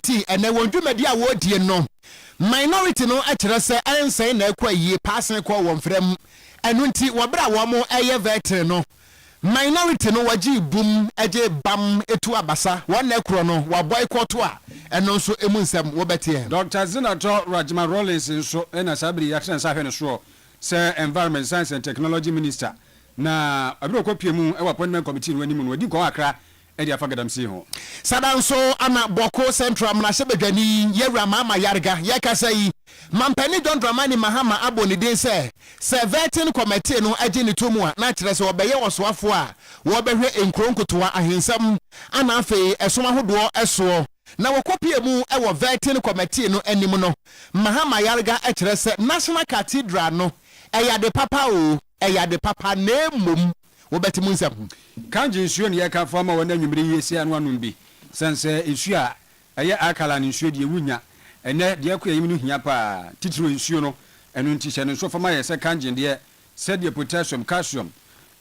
nti ene wondwumadi a wodie no minority no akyerɛ sɛ ɛnsɛn na ɛkɔ yie paasene kɔ wɔn frɛm ɛno nti wɔbra wɔn ɛyɛ veteran no minority no wagye boom ɛgye bam etu abasa wɔn na ɛkorɔ no wa boycott a ɛno nso emu nsɛm wɔbɛte Dr. Zinato Rajma Rollins nso ɛna sabiri yɛatena nsa hwɛ no so sɛ environment science and technology minister na abiro kopie mu ɛwɔ appointment committee no anim no wadi nkɔn akra ɛdi afa gadamsi ho sada nso ana boko central mnahye bedwani yewura mama yarga yɛkasa yi mampani John Dramani Mahama aboni din sɛ vetting committee no agye ne tomu a na kyerɛ sɛ wɔbɛyɛ wɔsoafo a wɔbɛhwɛ nkronkotoa ahensam ana afei ɛsom ahodoɔ ɛsoɔ na wɔkɔpie mu ɛwɔ vetting committee no anim no Mahama yarga ɛkyerɛ sɛ national cathedral no ɛyɛ papa o ɛyɛ papa na mmom wobɛti mu nsɛm kanji nsuo ne yɛka fa ma wɔn anwumire yesi anu anum bi sense nsuo a ɛyɛ akala ne nsuo de wunya ɛnɛ de akɔ yim no hia pa titiro nsuo no ɛno nti hyɛ ne nso fa ma yɛ sɛ kanji de sɛ de potassium calcium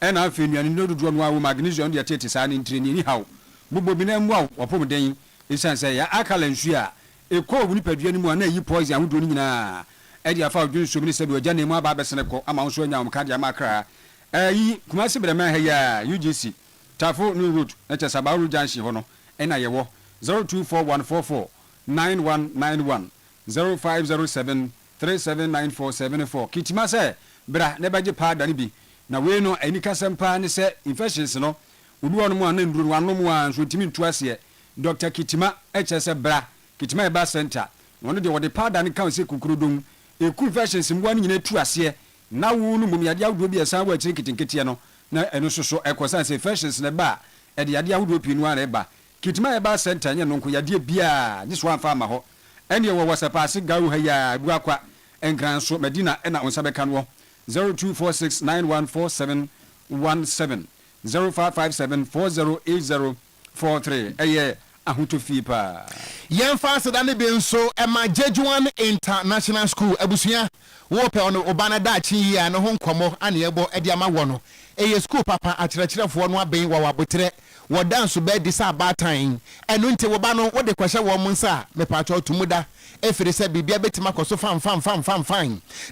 ɛna afei nuane no dodo no awo magnesium de tete saa ne ntire ni haw bobo bi na mu a wɔpom den esan sɛ ya akala nsuo a ekɔ wuni padua ni mu a na yi poison ahodo ni nyinaa ɛde afa odwun so bi ne sɛ de ogya ne mu aba abɛsene kɔ ama nso anya ka de amakra yi kumasi brema ha ya UGC Tafo New Road na Chesabaru Junction hono ena yewo 0241449191 0507379474 kitima se bra ne baje pa da ne bi na we no ani kasempa ne se infections no obi wonu mu anan duru wanu mu an so timi ntu ase Dr. Kitima se bra Kitima Eba Center wono de wode pa da ne kan se kukurudum eku infections mu an nyina tu ase na wo no mum yade awdo bi esa wa akiri kitinkiti no na eno soso ekosan se fashions ne ba e de yade awdo pi no ara ba Kitima Eba Center nye no nko yade bia ni so amfa ma ho ene wo wasapase garu ha ya du akwa enkran so Medina ena onsa beka no 0246914717 0557408043 eye ahotofi pa yemfa seda ne bi nso ema Jejuan International School abusua wo pe ono obana da chi ya no ho nkomo ane ebo edi ama wo no eye school papa akyerɛkyerɛfoɔ no aben wa wabotre wo dance be disa abatan eno nti wo ba no wo de kwahye wo munsa me pa atwa tumuda efiri sɛ bibia betima koso fam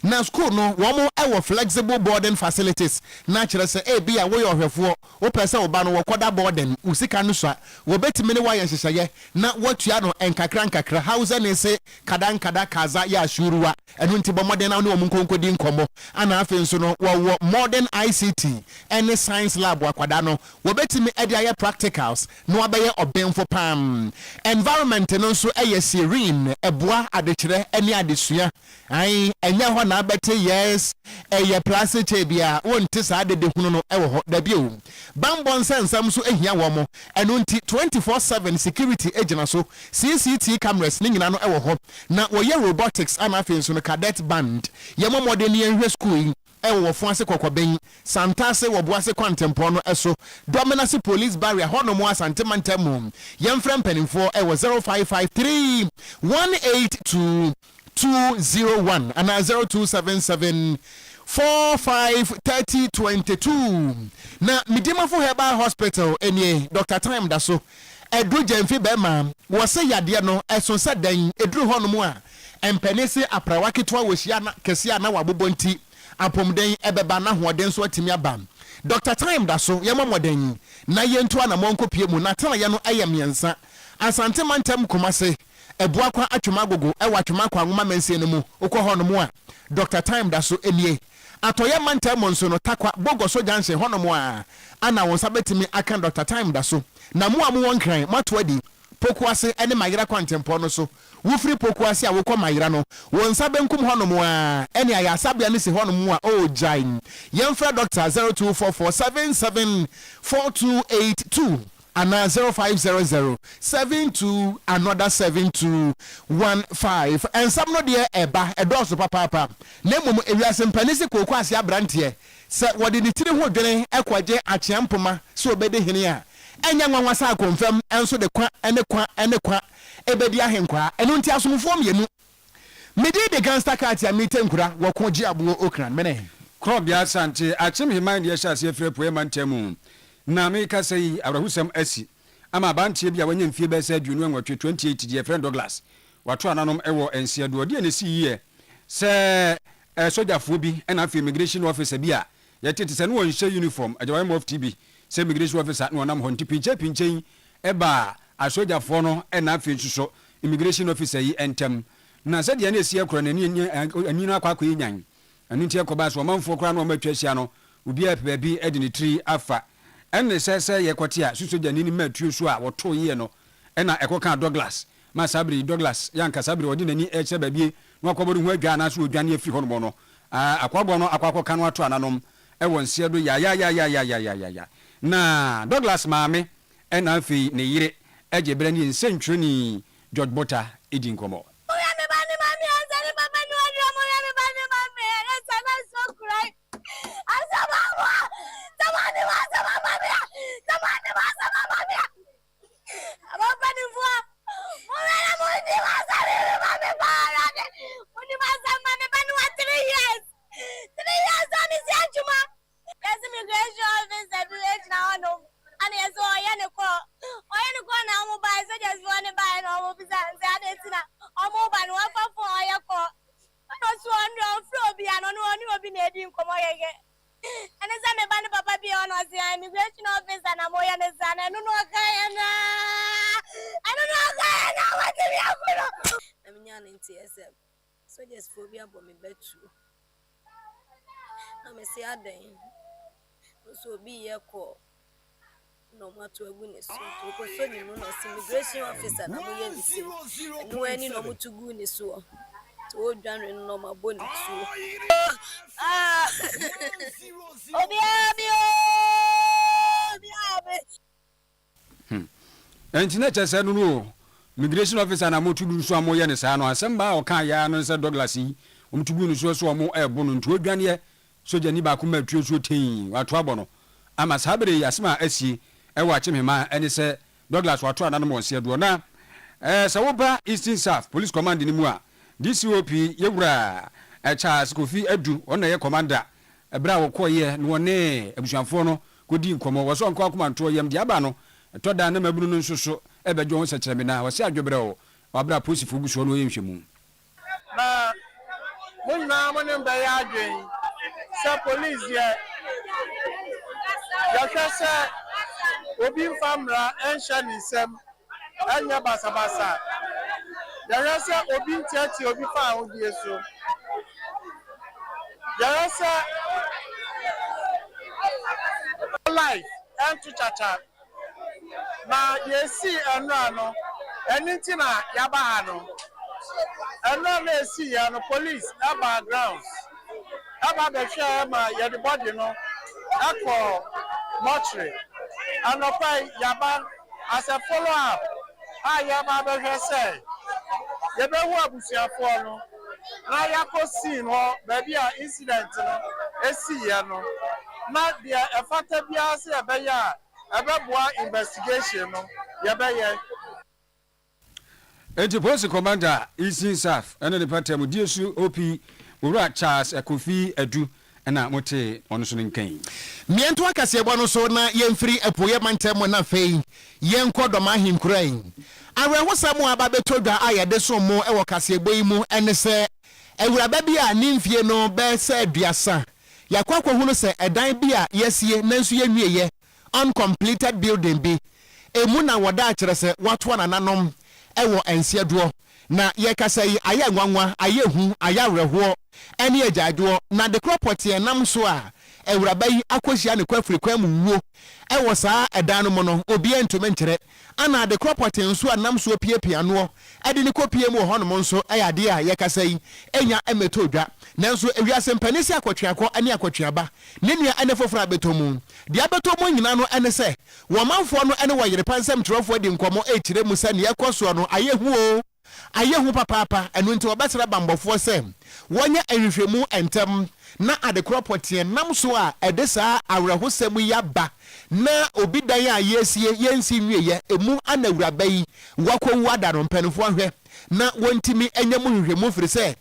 na school no wo mo ɛwɔ flexible boarding facilities na kyerɛ sɛ ebi a wo yɛ ohwɛfoɔ wo pɛ sɛ wo ba no wo koda boarding usika no so a wo betimi ne wa yɛ hyehyɛ na wotua no enkakra house ne se kada kaza ya shuruwa eno nti bo modern na wo nkonkodi nkomo ana afi nso no wo modern ICT any science lab akwada no wo betimi ede aye practicals no abɛyɛ obenfo pam environment no nso ɛyɛ serene eboa adekyerɛ ɛne adesua ai ɛnya hɔ na abɛte yes ɛyɛ plastic bia wonte saa de hunu no ɛwɔ hɔ da bio bambon sensam so ehia wɔ mo ɛno nti 24/7 security agent so CCTV cameras ne nyina no ɛwɔ hɔ na wɔyɛ robotics ana afi nso no cadet band yɛmɔ modern yɛhwɛ school yi ɛwɔ fo ase kokɔben santase wɔ boase kwantempɔ no ɛso dominance police barrier hɔnom asantemantam yɛmfrɛ mpanimfoɔ ɛwɔ 0553 182 201 and 0277 453022 na midimafo herbal hospital enie Dr. Time da so edru jemfi bema wo se yade no eso se dan edru honom a empenisi aprawaketwa wo hia na kese na wabobonti apomden ebeba na hoden so atimi aba Dr. Time da so yemomoden na yentu ana monkopie mu na tana ye no ayemiensa asante mantem komase ebua kwa atwuma gogo ewa atwuma kwa ngoma mensie no mu okọ honom a Dr. Time da so enie atoye mantem nso no takwa bogo so janse honom a ana won sabetimi aka Dr. Time da so na mu amu won kran matwadi pokuase ene mayira kwantempo no so wufri pokuase a wokọ mayira no won sabenkum honom a ene aya sabia ne se honom a o jain yemfra Dr. 0244774282 and 050072 another 7215 and some no dear eba edoso papa nemu ewiase mpanisi kokwase abrante se wode ni tiri ho dwene ekwaje achiampoma so obede hene a enya nwanwa sa confirm enso de kwa ene kwa ebedi ahenkwa eno nti asomfo mienu medi de gangster card ya mitenkura wokoji abuo okran mene krobia sante achim himan de sha se frɛ poema ntemu na me ka sɛ abrahusam asi ama bantie bia wanya mfie be sa aduonu nwotwe 28 die friend Douglas wato ananom ewo ensia do de ne si yie se sojafo bi na afi immigration officer bi a yetete se no won hye uniform ajawa of TB se immigration officer no nam ho pinche eba asojafo no na afi nsuso immigration officer yi entem na se de na esi akora na ani no akwa nyan anu ntia ko ba so manfo kora no matwa hia no obi a baabi edi ne tri afa enne se yekote a susoja ni matuo so a woto ye no na ekoka Douglas ma sabri Douglas yanka sabri odi nani eche baabi no akobodu hu adwa na so odwane afiri hono no akwabo no akwakoka no ato ananom ewo nsia do ya na Douglas maame na afi ne yire eje bere ni nsentwe ni George Bota edi nkomo So just phobia but me bet you. No me say aden. So be here call. No matter a witness. Because so you know immigration officer na mo yen disi. No any no mo to go ni so. To dwan no ma boni so. Entina chese no immigration officer na motubu nso amoye ne saa no asemba o kan ya no se Douglas yi omtubu nso so omo ebo no nto odwane soja ni ba ko matuo so ten wato abo no ama sabere yasema asie ewa chimema ene se Douglas wato anano mo nse do na sawoba Eastern South Police Command ni mu a DCOP yewura Charles Kofi Adu ona ye commander ebra wo koye no ne abusuanfo no kodi nkomo wo so nko akoma nto yem dia ba no to da na mabunu no nso so ebejo ho sekyereme na wose adwobre wo wabra posifo buso no yemhwemu na munna mo ne mba ya adwen se police ye ya kase obi famra ensha ni sem anya basabasa ya rasa obi ntiati obi fa ahudie so ya rasa life and to chacha na yesi ano anything na yaba ha no na esi ya no police aba grounds aba be share ma ya the body no akọ mortuary anopai yaba as a follow up yaba be hwe say ye be hu abusuafo no na yakọ scene ho baby a incident no esi ya no na dia efata bia se ebe ya ababua investigation no yabeye Police Commander Eastern South ene ne patem diesu OP Owura Charles Kofi Adu na mote ono so nkan miento akase ebo no so na yemfiri epoye mantem na fei yenko doma himkuran awerehosam aba betodwa ayede so mo ewo kase ebo yi mu ene se ewuraba bi a nimfie no be se aduasa yakwakwa hunu se edan bi a yesie nanso yenwieye uncompleted building bi emu na woda akere se watwa nananom ewo ensiaduo na yekasa yi aya nwanwa aya hu aya reho ene ajaduo na the property enam so a ewuraba yi akohia ne kwafiri kwamu wuo ewo saa edan no mo no obi entome nkyere ana the property nso anam so piepia no ede ne kopie mu ho no mo nso ayade a yekasa yi enya emetodwa nanso ewiase mpanisi akotweako ane akotweaba ne nua ane foforo abetomu dia betomu nyina no ene se wo manfo no ene wo Oyerepa nsem trofo di nkomo ekire mu se ne yekoso no ayehu papa enu nti obesere bambofo se wonye ahwehwemu entem na ade property nam so a edesa awerehosem yaba na obidan a yesie yensi nwieye emu anawuraba yi wakwu ada no mpanifo hwe na wontimi enyam hwehwemu firi se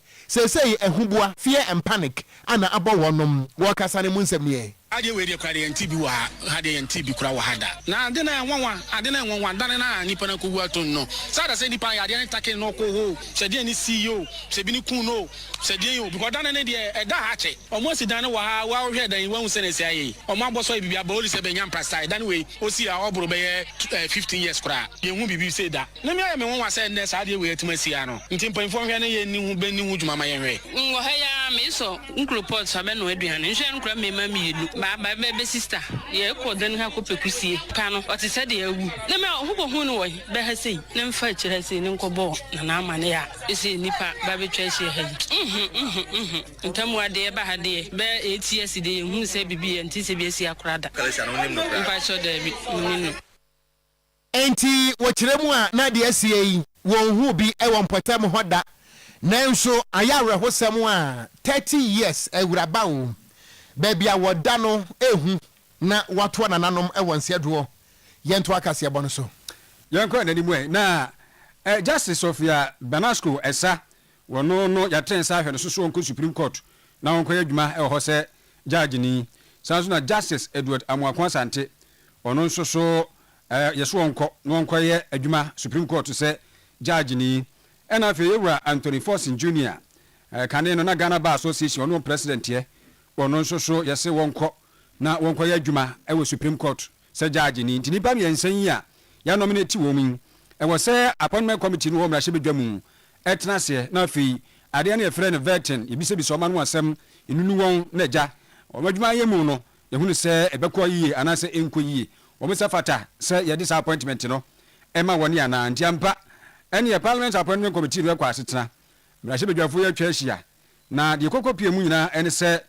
ehubua fear and panic ana abo wonom wo kasa ne mu nsem ye ade we de kwade ntibi wa ha de ntibi kura wa hada na ade na nwanwa dan na nipa na kogu aton no sada say nipa ya de take no ko ho se de ni CEO se bi ni kun no se de yo because dan na de e da ha che omo si dan wa ha wa hwe dan wa hu se na si aye omo aboso bibi aboli se be nyam prasta dan we o si a obro be 15 years kura ye hu bibi se da na me me nwanwa se ne sa de we atuma si ano ntimpan fo hwe na ye ni hu be ni hu dwuma ma ye hwe ngo ha ya me so nkropot sabe no aduane nhwe nkra me ma mi elu ba be sister ye ko den ha ko pekusie pa no o te se de awu na me ho hu no wo be ha sei na mfa kire sei ni nkobo na amane ya ese nipa ba be twa sie ha ntamu ade ba ha de be 8 years de hu se bibi enti se bi esi akorada mfa so de bi ninu enti wo kiremu a na de asie yi wo hu bi e wo mpotam hoda nanso ayawre hosem a 30 years ewuraba wo baby a woda no ehu na wato na nanom e wonse do yento akase ebo no so yanko na nimu na justice Sophia Banasco esa wono no yaten sa hwe no so onko Supreme Court na onko adwuma e ho se judge ni sanso na Justice Edward Amuakwa Sante ono nso so yeso onko no onko ye adwuma Supreme Court se judge ni ena afi yewura Anthony Forson Jr. Kane no na Ghana Bar Association ono president ye ono nso so yese wonko na wonko ye adwuma e wo Supreme Court se judge ni ntinipa mi ensan yi a ya nominate wo min e wo se appointment committee no wo mra hye bedwamu etna se na afi ade na e frɛ no vetting yebise bi so ma no asɛm enunu won na agya o madwuma ye mu no ye hunu se ebekɔ yie anase enko yie wo me se fata se ye disappointment no e ma woni ana ntiampa ene ye parliament appointment committee no kwa asetena mra hye bedwafo ye atwa ahia na de kokopie mu nyina ene se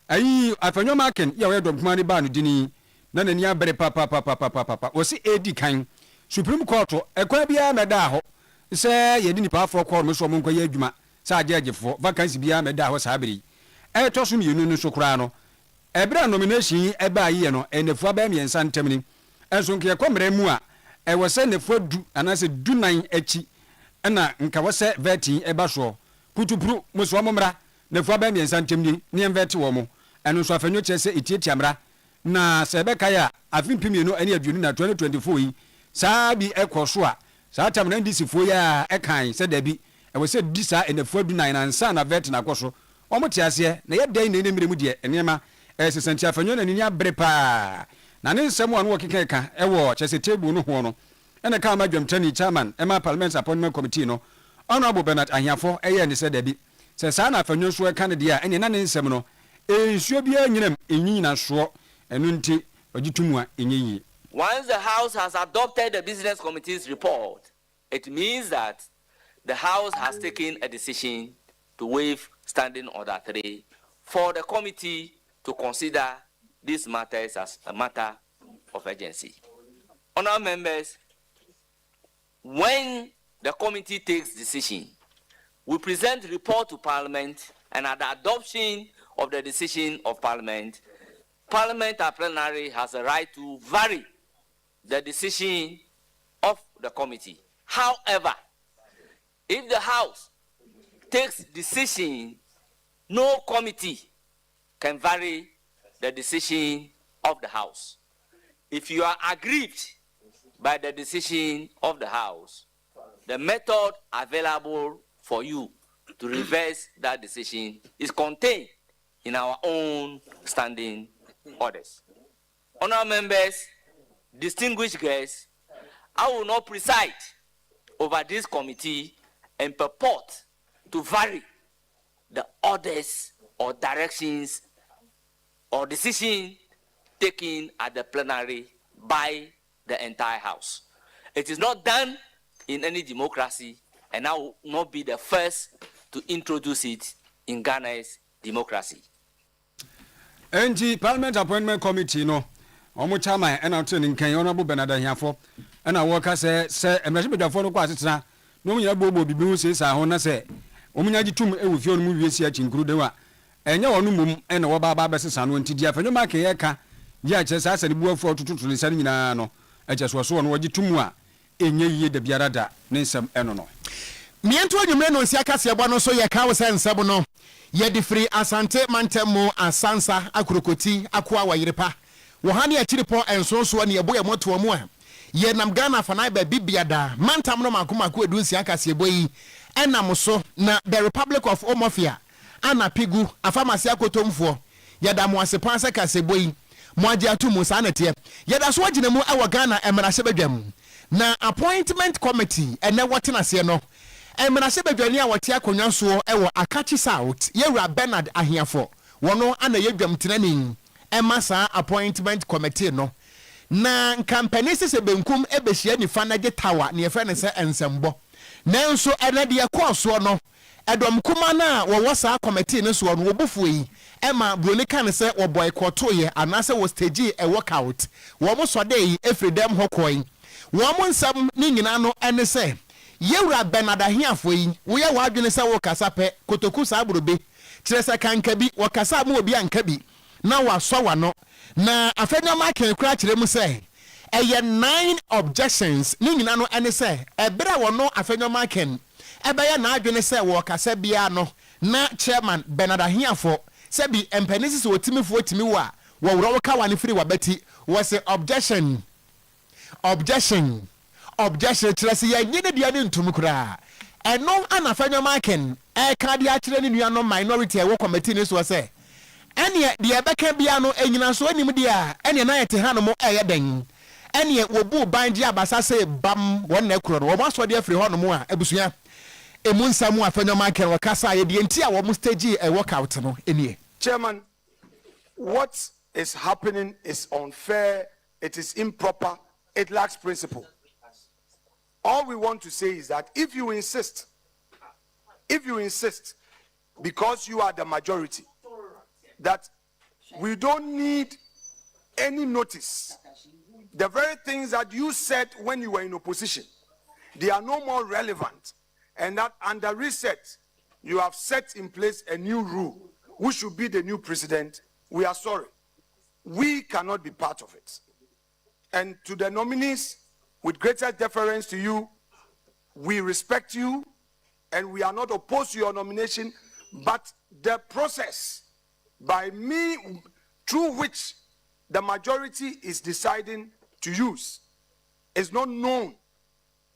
ayi afanyo maken ya we dom kuma ni ba no dini na nani abere papa o si edi kan Supreme Court ekwa bia meda ho se ye di nipa afọ kọ so mo nkwa ye adwuma sa agegefo vacancy bia meda ho sa abiri e to so mienu no so kura no ebra nomination e ba yi no enefu aba miensa ntamni enso nke komre mu a e wo se nefu du anase du nan achi na nka wo se veti e ba so kutupuru mo so mo mra nefu aba miensa ntamni ne veti wo mo eno so afanyo chese etieti amra na se be kaya afimpi mienu ene aduonu na 2024 yi saa bi ekoso a saa tam na ndisi fo ya ekan se dabi e we se di saa enefu adu nan ansa na vet na koso o mo tiase na ye dan ne miremu de enema sesanti afanyo na ni abre pa na ne nsem wo no keka ka e wo chese table no ho no ene ka madwamtani chairman ema parliament appointment committee no honorable Bernard Ahiafo eye ne se dabi se saa na afanyo so e kan de a ene na ne nsem no ensuo bia nyinam enyina so enu nti ogitumu a enyeyi. Once the House has adopted the Business Committee's report, it means that the House has taken a decision to waive Standing Order 3 for the committee to consider these matters as a matter of urgency. Honourable members, when the committee takes decision, we present the report to Parliament, and at the adoption of the decision of Parliament, Parliament at plenary has a right to vary the decision of the committee. However, if the House takes decision, no committee can vary the decision of the House. If you are aggrieved by the decision of the House, the method available for you to reverse that decision is contained in our own standing orders. Honourable members, distinguished guests, I will not preside over this committee and purport to vary the orders or directions or decisions taken at the plenary by the entire House. It is not done in any democracy, and I will not be the first to introduce it in Ghana's democracy. NG Parliament Appointment Committee no omo chairman ena to ni kan honorable Bernard Ahiafo ena wo ka se emrahye bedwafo no kwa asetena no mu nya bobo bibi hu se sa ho na se omu nya gitum ewu fie no mu wiesi achi nkuru dewa enya wonu mum ena wo ba besesa no ntidi afanyo ma ke ye ka ya che sa ne buafo tututu ne sa nyina no eche so no gitum a enye yiye da biara da ne nsam eno no miento anwumre no nsia kase ebo no so ye ka wo sensebo no ye di free asante mantemo asansa akrokoti akwa Oyerepa wo ha ne akiripo ensonso ne ebo ye moto mu a ye nam Ghana fana ba bibiada mantam no makomako edu nsia kase ebo yi enam so na the Republic of Omofia ana pigu afamasi akotomfo ye da mo asepan se kase ebo yi mo agi atumu sa na tie ye da so agina mu e wo Ghana emra se badwam na appointment committee ene wotena se no emra se badwani a wote akonwa so e wo Akachi South yewura Bernard Ahiafo wono ana yedwam tenanin ema sa appointment committee no na campaign se benkum ebehia nifa na ge tawa ne yefa ne se ensembo nanso ene de yakọ no edom kuma na wo sa committee ne so no wobufu yi ema broni kan se wo boycott ye anase wo stage e workout wo mo so dey efridem hokoi wo mo nsam ni nyina no ene se yewura Bernard Ahiafo yi wo ye wa adwene se wo kasa pe kotoku sa abrobe kire se kanka bi wo kasa mo obi anka bi na wa so wa no na afenya ma ken kura kire mu se eye 9 objections ni nyina no ene se ebra wo no afenya ma ken ebeye na adwene se wo kasa bia no na chairman Bernard Ahiafo se bi empenisi se otimifo otimi wa wo woro wo ka wa ne firi wa beti wo se objection kire se ye nyine dia ne ntum kura eno anafanya maken e ka dia kire ne nua no minority e wo committee ne so se ene dia beka bia no enyina so anim dia ene na yete ha no mo eye den ene wo bu banji abasa se bam won na kuro no wo maso dia firi ho no mo a abusua emunsa mu afanya maken wo kasa ye die ntia wo mo stage e workout no enie. Chairman, what is happening is unfair, it is improper, it lacks principle. All we want to say is that if you insist, because you are the majority, that we don't need any notice, the very things that you said when you were in opposition, they are no more relevant, and that under reset, you have set in place a new rule, who should be the new president. We are sorry. We cannot be part of it. And to the nominees, with greater deference to you, we respect you, and we are not opposed to your nomination, but the process by me through which the majority is deciding to use is not known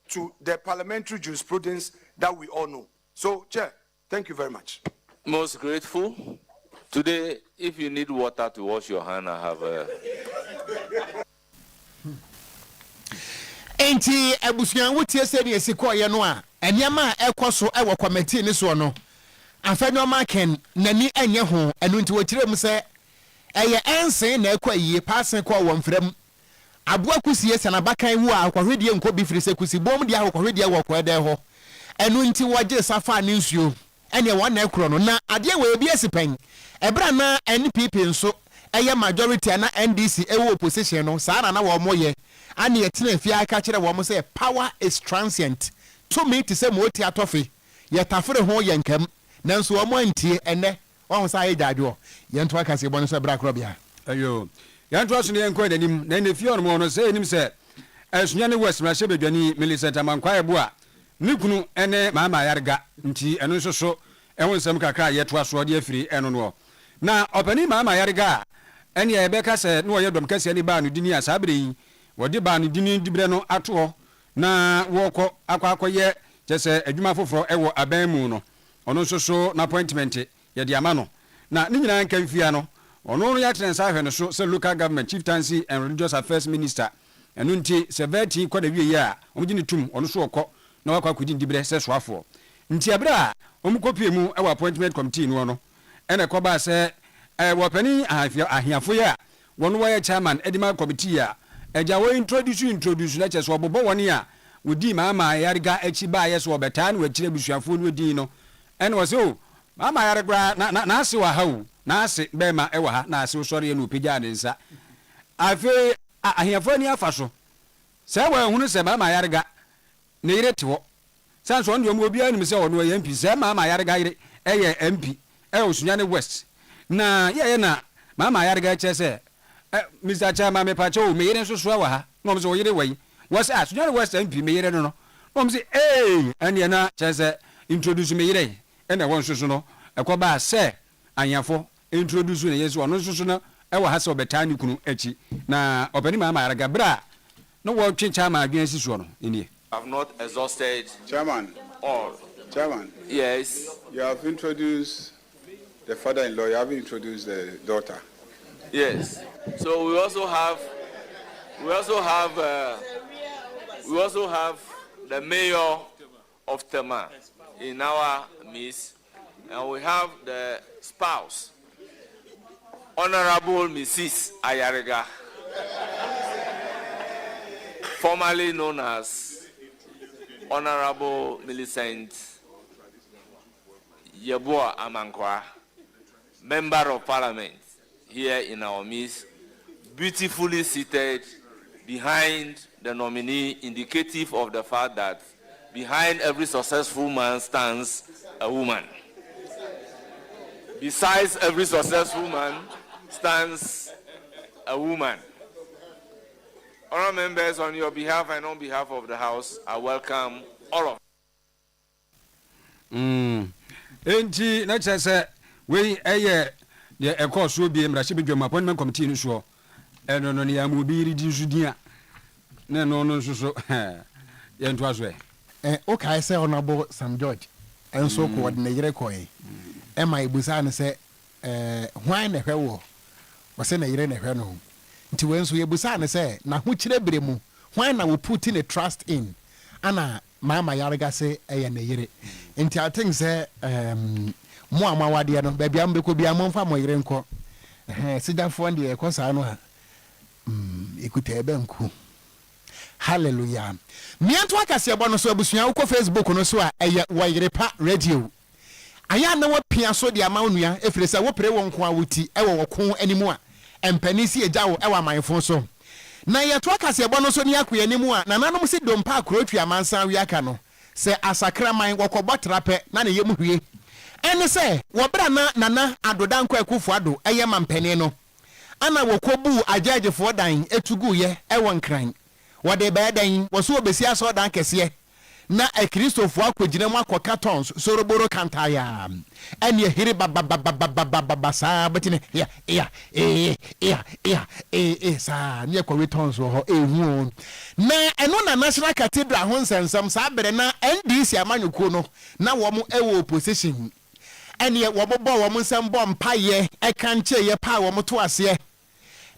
to the parliamentary jurisprudence that we all know. So, Chair, thank you very much. Most grateful. Today, if you need water to wash your hand, I have a... Enti ebusuan wutie se ne esiko ye no a eniama ekoso e wo committee ni so no afenyo maken nani enye ho enu nti wo kirem se eye ensen na ekwa yie pasen ko wo mfrem aboa kusie sana bakan hu a akwahwedie nko bi firi se kusi bom dia akwahwedie wo ko ede ho enu nti wo je safa ni nsuo ene won na ekro no na ade we bi esipen ebra na NPP nso eye majority na NDC ewo opposition no saa na wo moye ani yetena fia aka kire wo mo say power is transient to me to say mo ti atofe ye tafere ho ye nkam nanso wo mo antie ene wo sa ye dadwo ye nto aka se bo no so bra kro bia ayo ye nto aso ne enko danim na ne fia no mo say enim say esunya ne west mra shebedwani Millicent Amankwa ebo a ne kunu ene mama yarga nti eno nso so ehun sam kakra ye to aso de afiri eno no na opani mama yarga ene ye beka se no ye dom kase ne ba no dini asabre yi wodi ba no dini dibre no ato na woko akwakoye chese adwuma foforo ewo aban mu no ono nso so na appointment ye de ama no na ni nyina nka mfia no ono no ya trensa hwe no so se local government chieftaincy and religious affairs minister enu nti 70 kwada wie ya omugini tum ono so okọ na wakwa kudi dibre se soafo nti abra omukopie mu ewo appointment committee no ene ko ba se wopani ahiafo ya wono wa chairman edima committee ya eja wo introduce na cheso obobo woni a wodi mama yarga echi ba yeso obeta na wachire busuafo no di no ene wo se o mama yarga na ase wa hawo na ase be ma ewa ha na ase usori na opija ne nsa afi ahiafo ni afaso se wa hunu se mama yarga ne yire tewo sanso ndo mo obi anim se wono ya MP se mama yarga yire eye MP osunya ne west na ye na mama yarga chese Mr. Chairman me pacho me yere nso so wa ha no so yere wai was asunya west MP me yere no say, hey, and you're not just introduce me, and I want to know a quaba say, and you're for introduce me, yes, one also know, I will have so betani kunu echi. Na opening my maragabra, no work change time against this one in here. I've not exhausted Chairman. all. Chairman. Yes. You have introduced the father-in-law. You haven't introduced the daughter. Yes. So we also have the mayor of Tema in our midst, and we have the spouse, Honorable Mrs. Ayarega, formerly known as Honorable Millicent Yeboah Amankwa, Member of Parliament here in our midst, beautifully seated behind the nominee, indicative of the fact that behind every successful man stands a woman. Besides every successful man stands a woman. Honourable members, on your behalf and on behalf of the House, I welcome all of you. Enti na chese we eye the course will be a appointment committee in so and no ya mu bi redi sudia na no so ye nto aso okay say Honorable Sam George and so coordinate koyi e ma ibusa ne say hwan na hwe wo se na yire na hwe no nti we nso ye busa ne say na ho kire bere mu hwan na we put in a trust in ana mama yarega say eye na yire nti I think say mo amawade no ba bia mbeko bia mo mfa mo yire nko sidanfo ndi e kosa no ha ekuta ebe nku hallelujah mianto akase ebo no so abusua wo ko Facebook no so a eye Oyerepa radio aya na wapia so de ama onua efire se wo pere wo nko awuti e wo ko animu a empani si eja wo e wa manfo so na ye to akase ebo no so ni akoya animu a nananom si dompa akrotwa amansan wi aka no se asakra man wokobɔ trape na ne yemu hwie ene se wo bra na nana adodanko akufo ado eye mampani no ana wokobu ajajefo dan etugu ye e won kran wode bedan wo so obesi aso dan kese na e Kristofo akogina mu akoka tons soroboro kantaya ene hiri baba sa betine ya sa ne ko tons ho ehu na eno na National Cathedral ho nsensam sa bere na NDC amanyuko no na wo mu ewo opposition ene wo bobo wo mu nsem bom paye e kanche ye pa wo mu to ase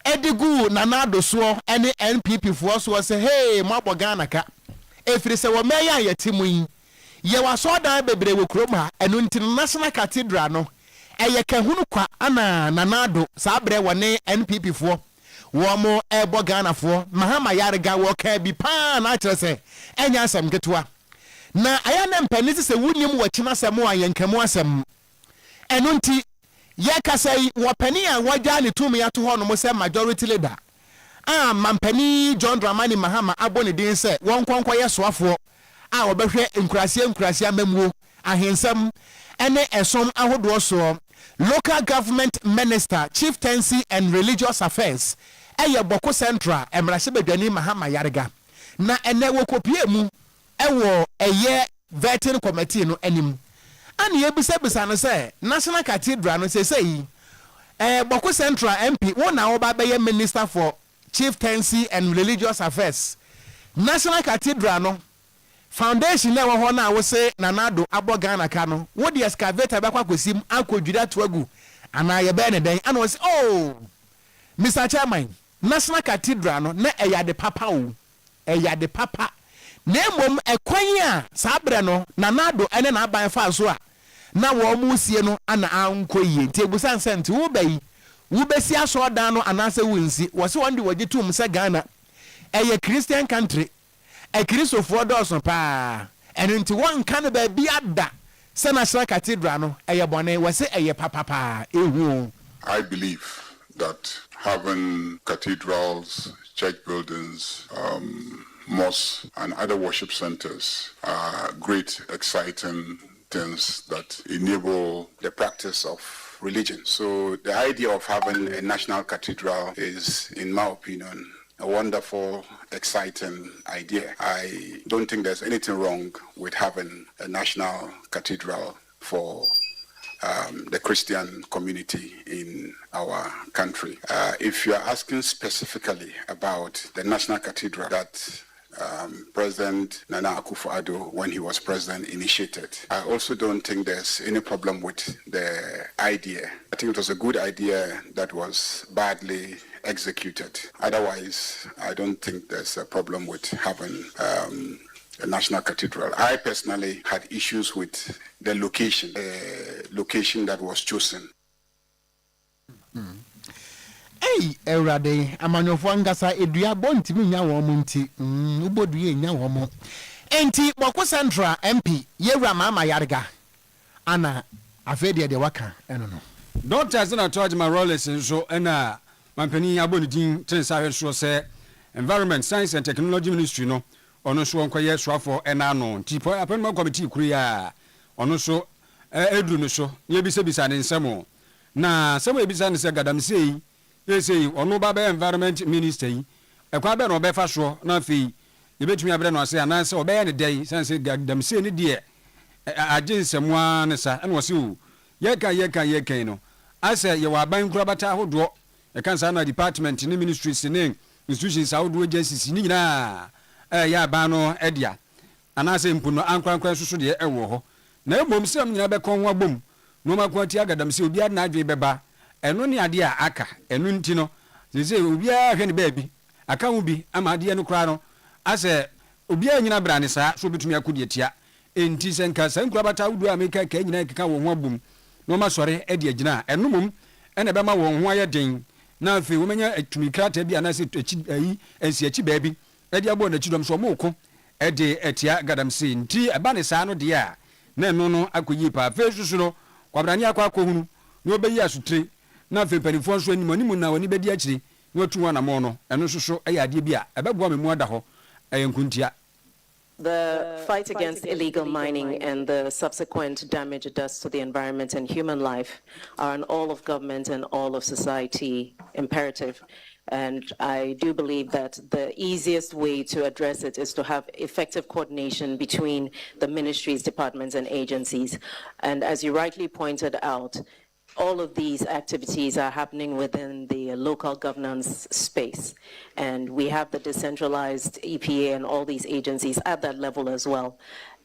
edigu na nado so ene NPP fo so say hey mo abogana ka efiri se wo meya yetimu yi ye waso dan bebre wo kroma eno nti National Cathedral no eye kahunu kwa ana nanado sa bre wone NPP fo wo mo ebogana fo mahama yarega wo ka bi pa na kire se enya asem ketua na aya na mpanisi se wunim wo kina asem a yenkamu asem eno nti ye kasai wo pani a waja ne tumi ya to ho no mo se majority leader mampani John Dramani Mahama abone din se won konko ye soafo a obehwe nkurase mamuo ahensam ene esom ahodo so local government minister chieftaincy and religious affairs eye boko central emrase bedwani Mahama yarega na ene wokopie mu ewo eye vetting committee no anim ani ebisa no se National Cathedral no say boko central MP wona oba be minister for chieftaincy and religious affairs National Cathedral no foundation na wo na wo se nanado abogana ka no wo de excavator be kwakosim akodwira to agu ana ye be ne den ana wo se oh Mr. Chairman National Cathedral no na eyade papa o eyade papa na emom ekwan a sabre no nanado ene na aban fa so a na wo mu sie no ana ankoyie ntebusan sent wo bayi wubesi aso dan no anase wunsi wose wonde wagitum se Ghana eye Christian country e Kristofo doso pa eno nti won kan ba bi ada se National Cathedral no eye bone wose eye papa ehu. I believe that having cathedrals, church buildings, mosques and other worship centers are great, exciting things that enable the practice of religion. So the idea of having a national cathedral is, in my opinion, a wonderful, exciting idea. I don't think there's anything wrong with having a national cathedral for the Christian community in our country. If you are asking specifically about the national cathedral that President Nana Akufo-Addo, when he was president, initiated, I also don't think there's any problem with the idea. I think it was a good idea that was badly executed. Otherwise, I don't think there's a problem with having a national cathedral. I personally had issues with the location that was chosen. Hey, Erade, amanyofo angasa edua bontimi nya wo munti. Ubodue nya wo mo. Enti Boko Central MP Yewra Mama Yarga. Ana afede de waka eno no. Doctors na charge my roles so na mampani abonidin trensa so say Environment Science and Technology Ministry no ono so onkoye soafo ena no tipo appointment committee kuru ya ono so edru no so ye bisa ne nsemo na semo e bisa ne se gadam sei ye sei ono ba be environment minister yi ekwa be no be fa so na fi ye betumi abre no ase ana se obe ne dai sense gadam sei ne de agye nsemo an sa ena wo se o ye kan no ase ye wa ban kura bata hodo e kan sa na department ni ministries ni institutions ahodo agencies ni nyina ya ba no edia anase mpuno ankwankwan susu de ewo ho na ebom sem nyina be kon ho abom no makwati agadam se obi na adwe beba eno ne ade a aka eno nti no se obi a hwe ne baabi aka hu bi ama ade no kra no ase obi a nyina bra ne saa so betumi akodi tia enti senka sankura bata wudu ameka ka nyina keka wo ho abom no ma sore ade agina eno mum ene be ma wo ho aye den na afi wo menya atumi krata bi anase echi ayi ensi echi baabi edi abo na chidom so moko edi etia gadamsi nti eba ne saa no de a na eno no akoyi pa fesusu no kwabrani akwa hunu no obeyi asutire na fe panifo so animanimu na woni bedi akire no atu na mo no eno soso eyade bi a ebeboa me mu ada ho eyenkuntia. The fight against illegal mining and the subsequent damage it does to the environment and human life are an all of government and all of society imperative. And I do believe that the easiest way to address it is to have effective coordination between the ministries, departments, and agencies. And as you rightly pointed out, all of these activities are happening within the local governance space. And we have the decentralized EPA and all these agencies at that level as well.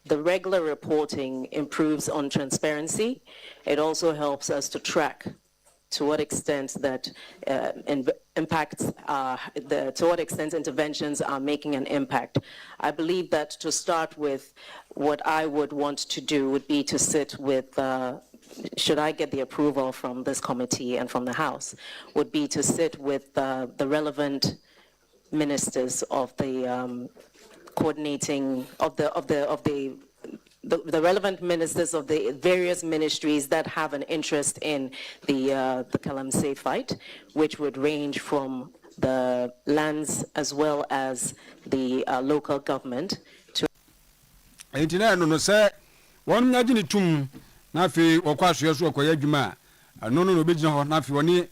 The regular reporting improves on transparency. It also helps us to track to what extent that to what extent interventions are making an impact. I believe that to start with, what I would want to do would be to sit with, should I get the approval from this committee and from the House, would be to sit with the relevant ministers of the coordinating of the relevant ministers of the various ministries that have an interest in the Kalamse fight, which would range from the lands as well as the local government. No say one nyagini tum na fi okwaso so okoya dwuma no be gina ho na fi woni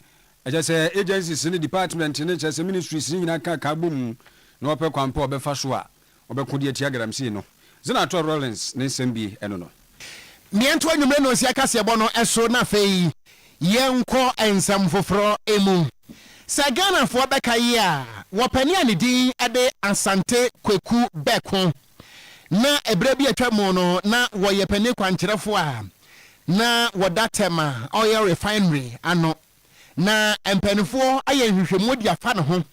eje say agencies ni department ni che say ministries ni nyina ka bom na opɛ kwampa obefa so a obekodi atia garamsi no Senator Rollins ne sembi eno no miento anwumre no sia kase bo no eso na fei yenko ensam foforo emu sagana fo beka yi a wopani anidi ade Asante Kweku Beko na ebre bi atwa mu no na woyepani kwankyerefo a na wodatema oil refinery ano na empanifo aye hwehwemu dia fa ne ho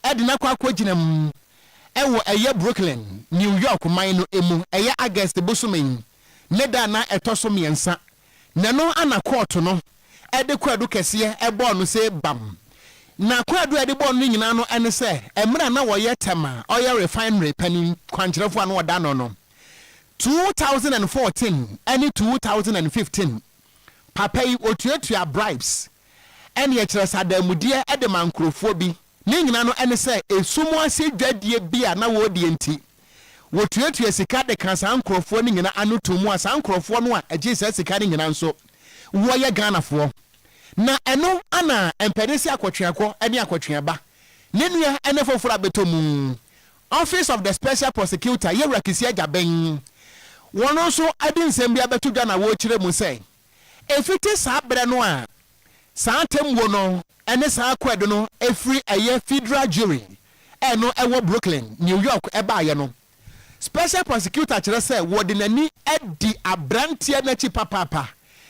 ede na kwa ginam ewo eye Brooklyn New York man no emu eye August bosumen ne da na etoso miensa na no ana court no ede kwadu kese ebo no se bam na kwadu ede bo no nyina no ene se emra na woye tema oil refinery panin kwankyerefo no woda no 2014 and 2015 papa yi otuatua bribes ene ye kire sadamudie ede mankrofo bi ni nyina no ene se esumu ase dwadie bia na wo die nti wotuatua sika de kansa ankrofo ni nyina anotomu asa ankrofo no a agi se sika ni nyina nso wo ye Ghana fo na eno ana empedesi akotweako ene akotweaba nenua ene foforo abetomu office of the special prosecutor yewura kisia jaben wono so adi nsem bia beto dwa na wo kire mu sei efiti saa bre no a saa temwo no ene saa kwedo no efri eye federal jury eno ewo Brooklyn New York eba ye no special prosecutor kire say wodi nani edi abrantie na chi papa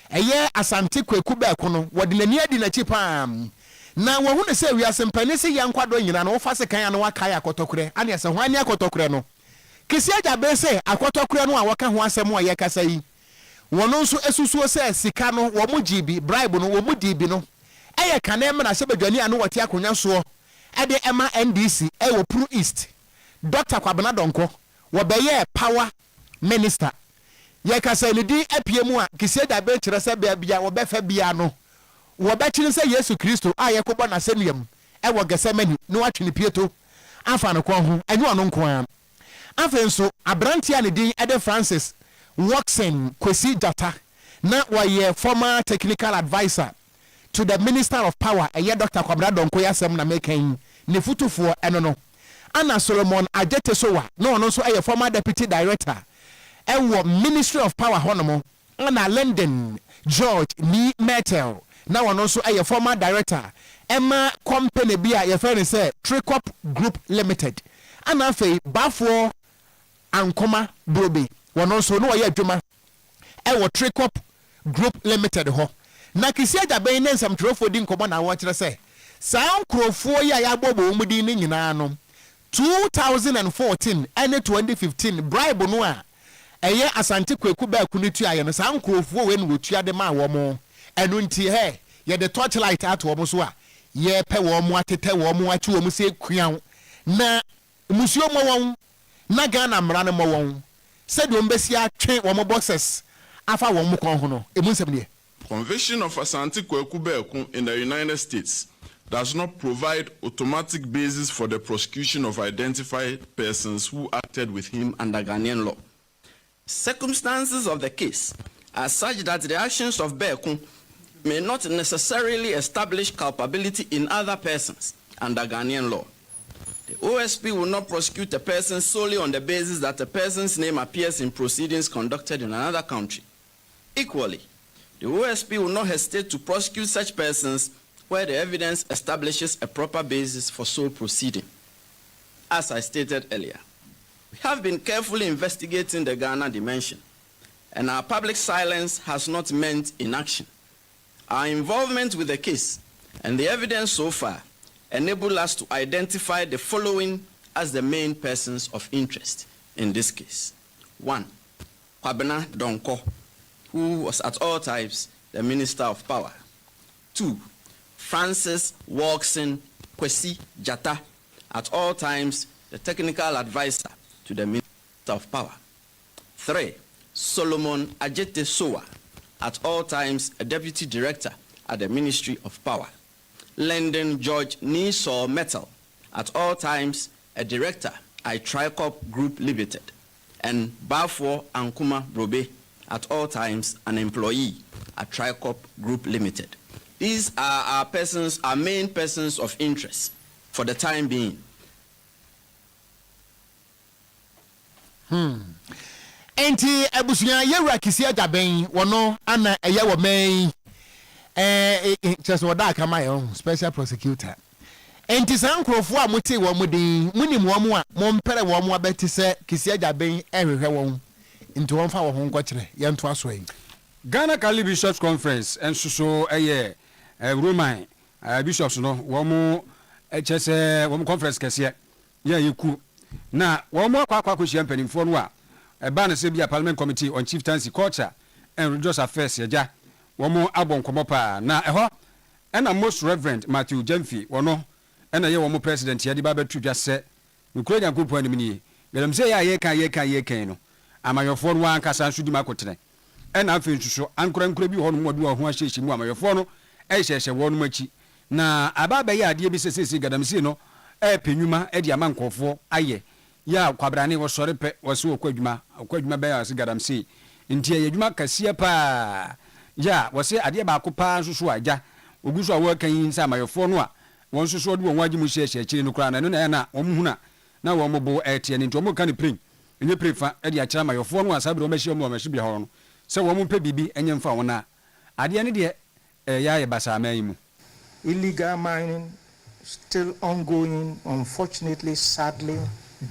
eye Asante Kwaku Beku no wodi nani edi na chi pam na wo hu ne say wi asempani se yankwado nyina no wo fa se kan ya no wakai akotokure ane ese ho ane akotokure no kisi ajabe se akotokure no a waka ho asem a ye kasa yi wono nso esusuo se sika no wo mu GB bribe no wo mu DB no eye kane mra se badwani anu wote akonya so ede ema NDC wo Pro East Dr. Kwabena Donko wo beye power minister ye kasa ni di apiemu a kisi ajabe kire se bia wo befa bia no wo betire se Yesu Kristo a ye kobo na senuam wo Gesemani no atwene pieto afa no kon ho enyo no nko a afenso abrantia ne din ede Francis Watson Kwesi Jata na waye former technical advisor to the Minister of Power Dr. Kwabena Donko yasem na meken ne futufuo eno no ana Solomon Ajetesowa no ono so former deputy director ewo Ministry of Power honomo ana London George Ni Metal na ono so former director Emma company bia ye friend say Tricop Group Limited ana fei bafo ankoma brobe wono so no ye adwuma ewo Tricop Group Limited ho na kisi ajaben ne nsam trofo di nkomo na wo kire say saa nkrofo ya ya bobo omudi ni nyina no 2014 and 2015 bribe no a Asante Kwaku Beku ni tuaye no saa nkrofo we no tuade ma wo mo enu nti he ye the torchlight ato wo so a ye pe wo mo atete wo mo achi wo mo se kuan na musuo mo won na Ghana mra no mo won se do mbesi atwe wo mo boxes afa wo mo kon ho no emu nsem ne. Conviction of Asante Kwaku Beku in the United States does not provide automatic basis for the prosecution of identified persons who acted with him under Ghanaian law. Circumstances of the case are such that the actions of Beku may not necessarily establish culpability in other persons under Ghanaian law. The OSP will not prosecute a person solely on the basis that a person's name appears in proceedings conducted in another country. Equally, the OSP will not hesitate to prosecute such persons where the evidence establishes a proper basis for sole proceeding. As I stated earlier, we have been carefully investigating the Ghana dimension, and our public silence has not meant inaction. Our involvement with the case and the evidence so far enable us to identify the following as the main persons of interest in this case. 1. Kwabena Donko, who was at all times the Minister of Power. 2. Francis Watson Kwesi Jata, at all times the technical advisor to the Minister of Power. 3. Solomon Ajetesowa, at all times a deputy director at the Ministry of Power. London George Niso Metal, at all times a director at Tricop Group Limited. And Bafo Ankuma Brobe, at all times an employee at Tricop Group Limited. These are our persons, our main persons of interest for the time being. Enti ebusunya yewura kisia jaben wono ana eye wo mai just wada kama yo special prosecutor. Enti san krofo a mote wo mudin munim wo mo a mompere wo mo abeti se kisia jaben ehwehwe wo nti won fa wo ho nkokire ye nto aso yi. Ghana Cali Bishops Conference ensuso Roman bishops no wo mo chese wo mo conference kese ye yeku na wo mo akwa kwahia mpanimfo no a eba na se bia Parliament Committee on Chieftaincy Culture and Religious Affairs yaja wo mo abon komopa na eho ena Most Reverend Matthew Jemfi wono ena ye wo mo president ya di ba betu dwa se nkuro nyankopon anim ni galam se ya ye kan no amayofo no ankasa nso di makotene ena afi nsuso ankura bi ho no mo bi ho ahyehye mu amayofo no ehyehyɛ wo no machi na ababa ye ade bi sesese gadamsi no penwuma e di amankofo aye ya kwabrane wo sore pe wo se okwadwuma be ya se gadamsi nti ye adwuma kasie pa ya wo se ade ba ko pa nsuso aja oguso a wo kan yin sa amayofo no a won so so do won wagi mu hye chiri no kra na no na na won huna na won bo etie ni nto mo ka ni prin enye prefa e de akira mayofo no asabe o mehye mo mehye bia ho no se won mo pe bibi enye mfa won na ade ne de ya ye basa man mu. Illegal mining still ongoing, unfortunately, sadly,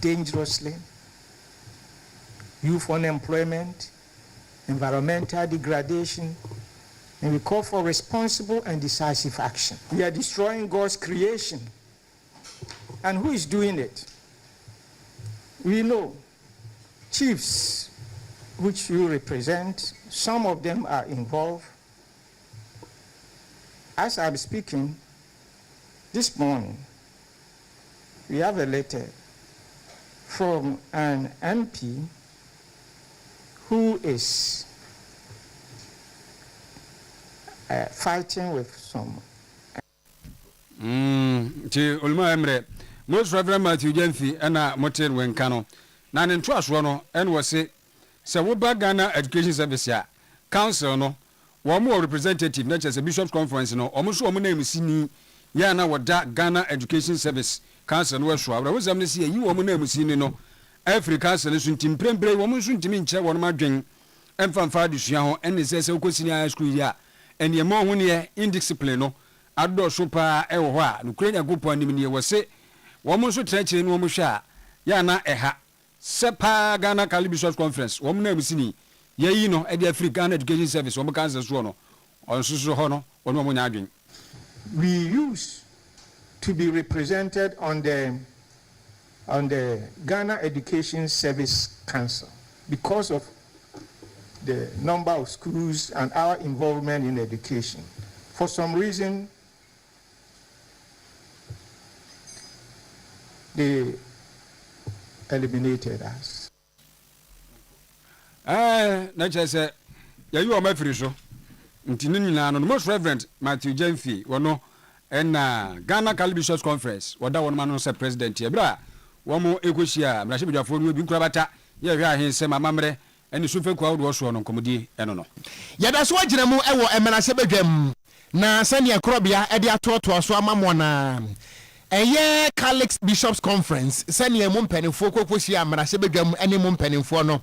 dangerously. Youth unemployment, environmental degradation, and we call for responsible and decisive action. We are destroying God's creation. And who is doing it? We know chiefs, which you represent, some of them are involved. As I'm speaking, this morning, we have a letter from an MP who is fighting with some. Ulma Emre, most Reverend Matthew Jenfi, and Motin Wenkano. Nan in trust one, and was say, Sawoba Ghana Education Service, Council, no, one more representative, not just a Bishop's Conference, no, almost one name is Sini, Yana, what that Ghana Education Service, Council, was sure. I was amnesty, you woman name is Sini, no, every council is in Tim Prembre, woman soon to mean check one of my drink, and from Fadishan, and it says, Okosia school, ya, and your more when you're indisciplined, no. Ado super ewa Ukraine go po anim ne wose wo mo so treche no mo hwa ya na eha sepa Ghana Calibishop Conference wo mo na musini yeyi no e de African Ghana Education Service wo mo kan so no onsusu ho no wo no mo nya adwen. We used to be represented on the Ghana Education Service Council because of the number of schools and our involvement in education. For some reason, they eliminated us. Na chese ya you am free so. Ntini nyina no most reverend Matthew Jenfi wono na Ghana Calibishop Conference wada wono man no se president e bra wo mo ekohia mrahye bedwafo no bi nkura bata ye hwe ahense mamamre eni so feku awodo so no komodi eno no. Yada so agina mu ewo emenase bedwam na sania krobia e de atoto so amamo na eye Catholic Bishops Conference sania mu mpanimfo kokohia mrahye bedwam eni mu mpanimfo no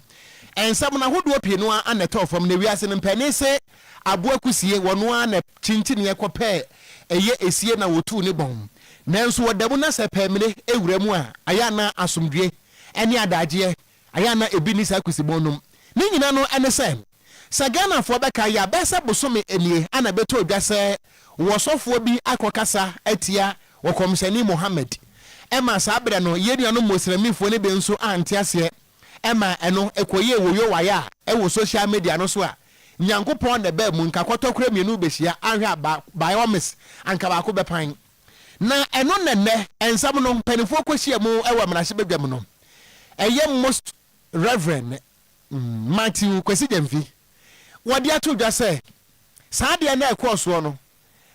ensam na hodo pie no aneto fam na wiase no mpanise aboakusie wono ana chinchin ye kope eye esie na wotu ne bon nanso wodabu na sepemene ewuramu a aya na asomdwe ene adagye aya na ebini sa kusibonum ni nyina no ene se Sagana fo beka ya besa bosome enie ana beto odwase wosofo bi akokasa atia wokomshani Muhammad ema sabre no yeduano muslimifo ne benso antiase ema eno ekoye woyo waya ewo social media no so a nyankopon na ba mu nkakotokura mienu behia ahwe biomis anka ba ko bepan na eno nenne ensam no panifo kohia mu ewo mrahye bedwam no eye most reverend Matthew Kwesi Jenfi wadi atu dwa se saade na ekoso no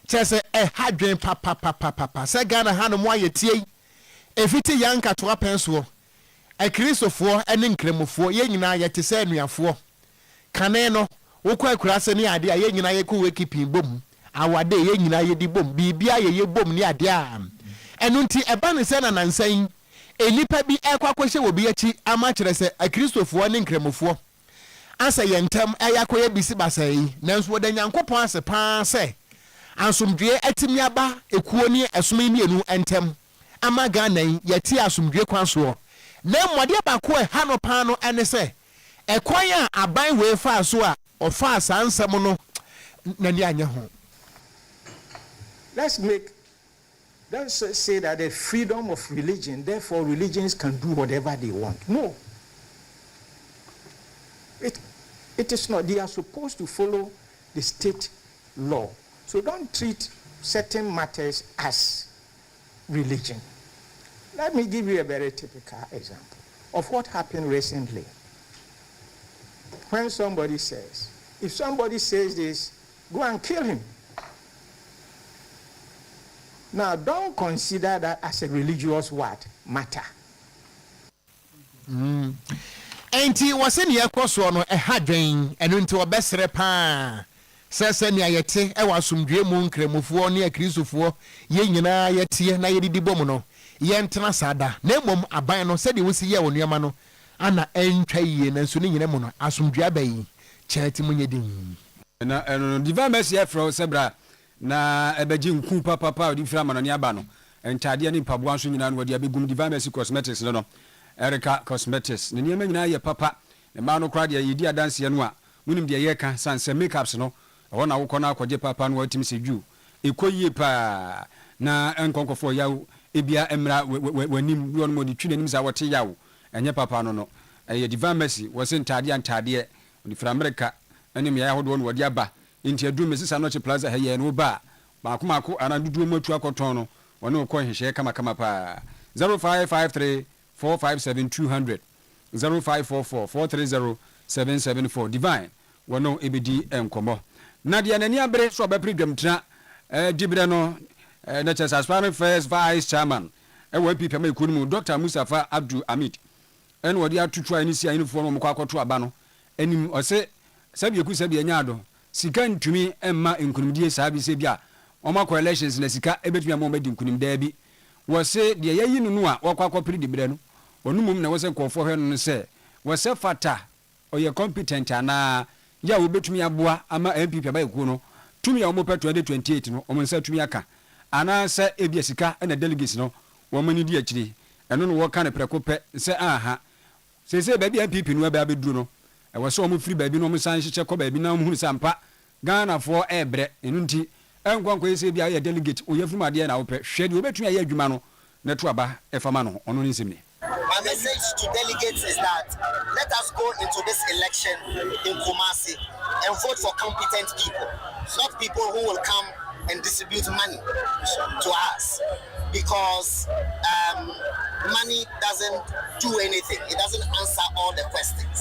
chese hadwen papa se Ghana hanu mo ayetie efiti yanka to apenso kristofo ene nkremofo ye nyina yete se anuafo kane no wokwa akurase ne ade a ye nyina ye ko wekipi bom awade ye nyina ye di bom bibia ye bom ne ade a enu nti eba ne se na nansan enipa bi ekwakwehye wo bi achi ama kire se kristofo ne nkremofo asa yentem eyakoye bisi basai nanso woda nyankopon ase pa se asomdwe atimi aba ekuo ni esome mienu entem ama Ghana yeti asomdwe kwanso na mmode ba ko ha no pa no ene se ekwan a aban we fa so a ofa sansem no nani anya ho. Let's say that the freedom of religion, therefore religions can do whatever they want. No. It is not. They are supposed to follow the state law. So don't treat certain matters as religion. Let me give you a very typical example of what happened recently. When if somebody says this, go and kill him. Now, don't consider that as a religious matter. Enti waseni yakoso no hadwen enu nti obesere pa sɛ nea yɛte ɛwɔ asomdwe mu nkramofoɔ ne akristofoɔ yɛn nyinaa yɛteɛ na yɛdidi bɔ mu no yɛntena saa da na mmom aban no sɛdeɛ wosi yɛ wɔ nneɛma no ana ɛntwa yie nanso ne nyina mu no asomdwe aba yi kyɛte mu nyɛ din na divine mercy afro sebra na ebeji nku papa odi fira manani aba no ntade ne mpaboa nso nyina no wodi abegum divine mercy cosmetics no Erica Cosmetics ne niam nyina yɛ papa ne ma no kra de yedi adanse no a munim de yɛka sanse makeups no ɛwɔ na wokɔ na akɔgye papa no watim se dwu ekoyie pa na enkonkofo yawo ebia emra wanim bi on mo de twi nanim sa wote yawo enye papa no ɛyɛ divine mercy wɔse ntade odi fira America ɛne me yahodo no wodi aba nti adu mesisa no che plaza ha yɛ no ba maako ana dudu matu akɔtɔn no wɔne okɔ hyehyɛ kama pa 0553 457 200 0544 430 774 divine wɔno ebedi enkomo na de anani abere so obepre dwamtra dibre no na chess aspiring first vice chairman ɛwɔ MPP ma ekonomu Dr. Mustafa Abdul Hamid ɛne wɔde atutu ani si anifo no mkɔ akɔto aba no anim ɔse sabi nyaado sika ntumi emma nkunimdie saa bi se bia ɔmakɔ elections na sika ebetumi ama ɔmadi nkunim daa bi wɔse de yayi no a wɔkɔ akɔpere dibre no onumum na wɔse nkɔfo hwɛ no sɛ wɔse fata ɔyɛ competent ana ya wobetumi aboa ama MPP ba ekuo no tumi a wɔpɛ 2028 no ɔmo nsa tumi aka ana sɛ ebia sika na delegates no wɔn ni di akyiri ɛno no wɔka ne prɛko pɛ sɛ aha sese baabi MPP no ba abeduru no ɛwɔ sɛ ɔmo firi baabi no ɔmo san hyehyɛ kɔ baabi na ɔmo hunu sampa Ghana for ɛbrɛ ɛno nti ɛnkwankɔ yɛsɛ bia yɛ delegate oyɛ firi adeɛ na wopɛ hwɛ deɛ obetumi ayɛ adwuma no na to aba ɛfama no ɔno ne nsɛm ne. My message to delegates is that let us go into this election in Kumasi and vote for competent people, not people who will come and distribute money to us, because money doesn't do anything. It doesn't answer all the questions.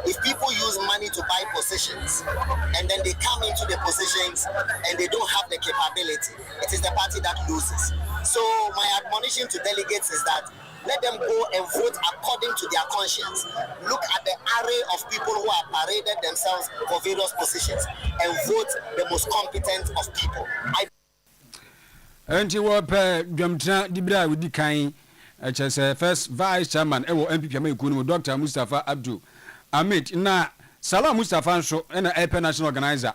If people use money to buy positions and then they come into the positions and they don't have the capability, it is the party that loses. So my admonition to delegates is that let them go and vote according to their conscience. Look at the array of people who have paraded themselves for various positions and vote the most competent of people. Enti wo pe dwamtra dibra wudi kan HSS first vice chairman ewo MPP ma ekonomu Dr. Mustafa Abdul Hamid na Salam Mustafa nso na EP national organizer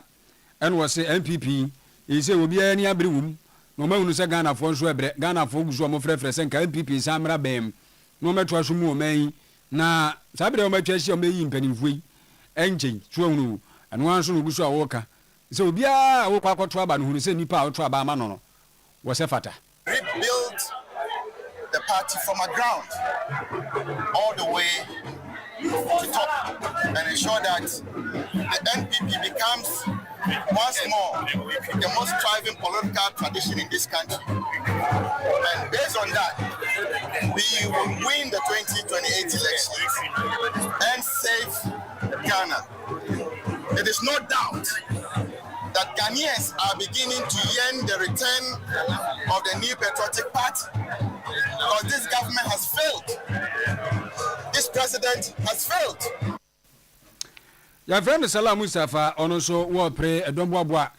en wo se MPP ise obi ani abere wum no ma hunu se Ghana fo nso ebre Ghana fo guso mo frefre se nka MPP samra bem no meto aso mu o man na sabere o matwa hia o meyi mpanimfo yi enchen so hunu eno anso no guso awoka se obi a wo kwa kwato aba no hunu se nipa a wo to aba ama no was a fata. Rebuild the party from the ground all the way to top and ensure that the NPP becomes once more the most thriving political tradition in this country. And based on that, we will win the 2028 elections and save Ghana. There is no doubt that Ghanaians are beginning to yearn the return of the new patriotic party, because this government has failed. This president has failed. Your friend Salam Mustafa also war pray a domboa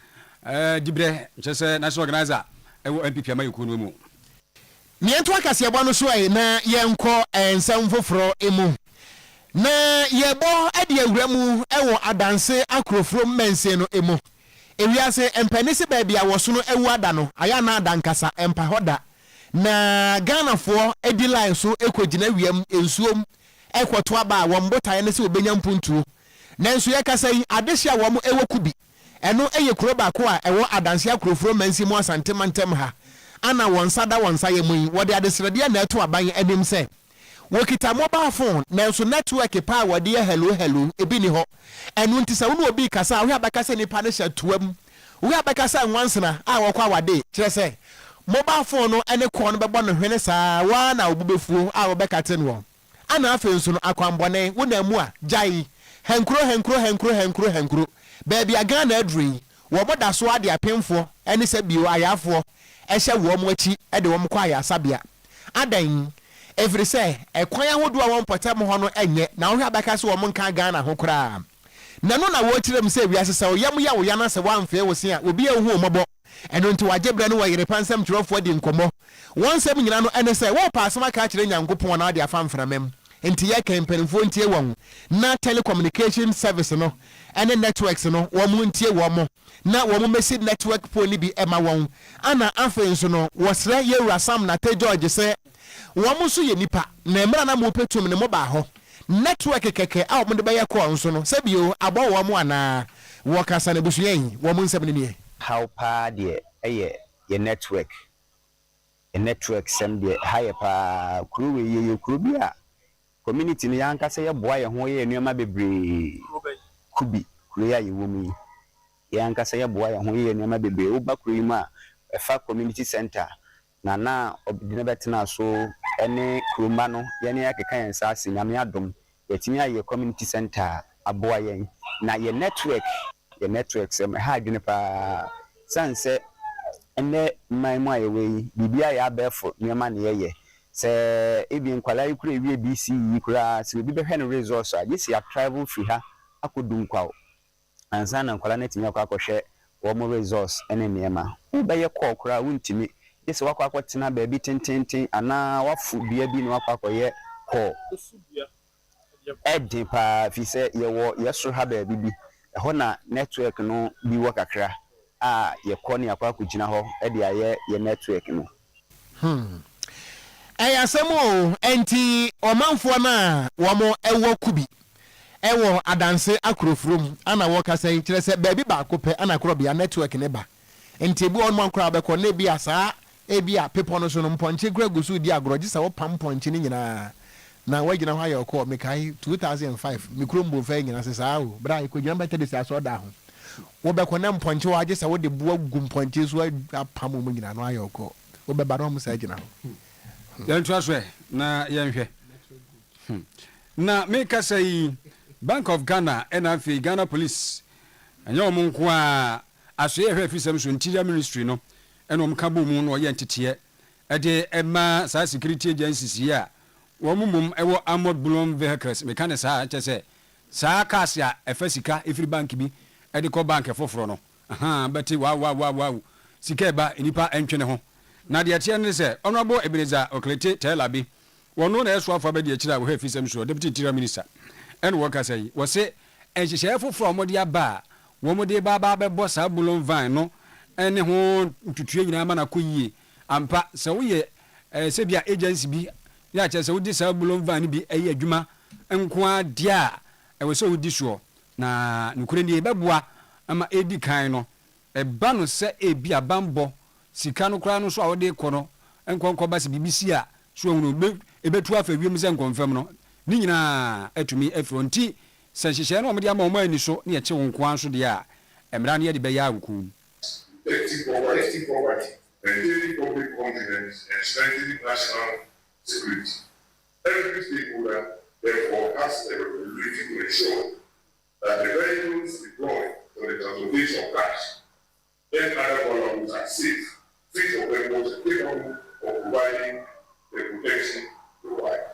dibre just national organizer MPP ma ekonomu. Miento akasi abano so na yenko ensam foforo emu. Na yebo ade awuramu ewo adanse akrofro mense no emu. Ewiase empanisi baabi a woso no ewu ada no aya na adankasa empa hoda na Ghana fo edi line so ekogina wiam ensuom ekoto aba won botae ne se obenya mpuntuo nanso yekasa yi adehia wo mo ewo kubi eno eye kuro ba ko a ewo adanse akrofro mansi mu asantemantem ha ana wonsada wonsa ye mu wode adesrede na eto aban enim se wokita mobile phone nanso network pa wode hello ebi ni ho enu ntisa wo no obi kasa wo abakasa nipa ne hya tuam wo abakasa nwansena a wo kwa wade kire se mobile phone no ene ko no bebo no hwene saa wa na obubefuo a wo bekate no ana afa nso no akwambone wo na mu a jai henkro baby aga na adri wo boda so ade apemfo ene se bio ayafo ehye wo mo achi ede wo mo kwa ayasabia adan every say ekwan ahodo a won potem ho no enye na wo abakasa wo mo nka Ghana ho kra na no na wo kyerem sɛ wiase sɛ oyam ya wo ya na sɛ wamfe wo se a obi ehu omobɔ ɛno nti wagye brɛ no wɔ Oyerepa nsɛm twerɛfoɔ di nkɔmmɔ wɔn nsɛm nyina no ɛne sɛ wo paasɛm aka kyerɛ Nyankopɔn na ade afa mframam nti yɛ kɛmpanimfoɔ ntie wɔn na telecommunication service no ɛne networks no wɔn ntie wɔn na wɔn mesi network pole bi ɛma wɔn ana afei nso no wɔsrɛ yɛwura Sam na te George sɛ wɔn nso yɛ nipa na mmerɛ na mo petum ne mo ba hɔ network kɛkɛ a wɔn de bɛyɛ kɔɔ nso no sɛ bio abɔ wɔn ana wɔkasa ne busua yi wɔn nsɛm ne nie how pa deɛ ɛyɛ yɛ network sɛm deɛ ha yɛ paa kuro wei yɛ kuro bi a community no yankasa yɛ boa yɛ ho yɛ nneɛma bebree kubi kuro yɛ yɛ wɔ mu yi yankasa yɛ boa yɛ ho yɛ nneɛma bebree wo ba kuro yi mu a ɛfa community center na obidine betena so ɛne kuroma no yɛ ne akeka yɛn sa ase nyame adom yɛtimi ayɛ community center aboa yɛn na yɛ network sɛm ha adwene paa sanse ene man mu ayɛ wei bibia yɛ abɛfo nneɛma ne yɛyɛ sɛ ebi nkwala yi kura ewie BC yi kura sɛ obi bɛhwɛ no resource a yesi a travel free ha akodu nkwaw ansa na nkwala na timi akɔhwɛ wɔn resource ɛne nneɛma wo bɛyɛ call kura wontimi yesi wakɔ tena baabi tententen ana wafu bia bi na wakɔ akɔyɛ call ɛdin paa fi sɛ yɛwɔ yɛsoro ha baabi bi ɛhɔ na network no bi wɔ kakra a yɛkɔ ne akɔ akɔgyina hɔ ɛde ayɛ yɛ network no ɛyɛ asɛm o enti ɔmanfoɔ no a wɔn ɛwɔ kubi ɛwɔ adanse akorofurom ana wɔkasa yi kyerɛ sɛ baabi baako pɛ ana korɔbea network ne ba enti ebi wɔn mu akora bɛkɔ na ebi asa ebi a pepɔ no so no mpɔnkye kura gu so di agorɔ gye sɛ wɔpam mpɔnkye ne nyinaa na wɔgyina hɔ ayɛ ɔkɔ mekai 2005 mikuro mbɔfɛ nyina sɛ saa o bra ekɔgyina bɛtɛ de sɛ asɔ da ho wɔbɛkɔ na mpɔnkye wɔ agye sɛ wɔde bua gu mpɔnkye so apam mu nyina no ayɛ ɔkɔ wɔbɛba no mo sɛ gyina ho yɛntoa so na yɛnhwɛ na meka sɛ yi Bank of Ghana ɛna afei Ghana Police ɛnyɛ ɔmo nko a asoɛ ɛhwɛ afiri sɛm so Interior Ministry no ɛna ɔmo ka bɔ mu na ɔyɛ nteteɛ ɛde ɛma saa security agencies yi a wɔn mum ɛwɔ armored bullion vehicles meka ne saa kyɛ sɛ saa cars a ɛfa sika ɛfiri bank bi ɛde kɔ bank foforɔ no bɛte wow sika ɛba nipa ɛntwene ho na deɛ teɛ ne sɛ Honorable Ebenezer Oklete Telabi wɔno na ɛso afa bɛde akyira wɔhɛ fi sɛm so Deputy Interior Minister ɛna wɔka sɛ yi wɔse ɛhyehyɛ foforɔ wɔde aba a wɔde ba bɛbɔ saa bullion van no ɛne ho ntutue nyinaa ma na kɔ yie ampa sɛ woyɛ sɛ bia agency bi ya kyerɛ sɛ wodi saa bullion van bi ɛyɛ adwuma nko a deɛ a ɛwɔ sɛ wodi soɔ na nokore ne ɛbɛboa ama ɛdi kan no ɛba no sɛ ebi abambɔ sika no koraa no so a wɔde kɔ no nkɔnkɔ ba sɛ BBC a so ahunu ɛbɛtu afa wiem sɛ nkɔmfam no ne nyinaa atumi afiri nti sɛ nhyehyɛ no ɔmde ama ɔma ani so ne yɛkye wo nkoa nso deɛ a ɛmmara no yɛde bɛyɛ awokum maintaining public confidence and strengthening national security. Every stakeholder, therefore, has a responsibility to ensure that the vehicles deployed for the transportation of cash and other valuables are safe, fit for purpose, and capable of providing the protection required.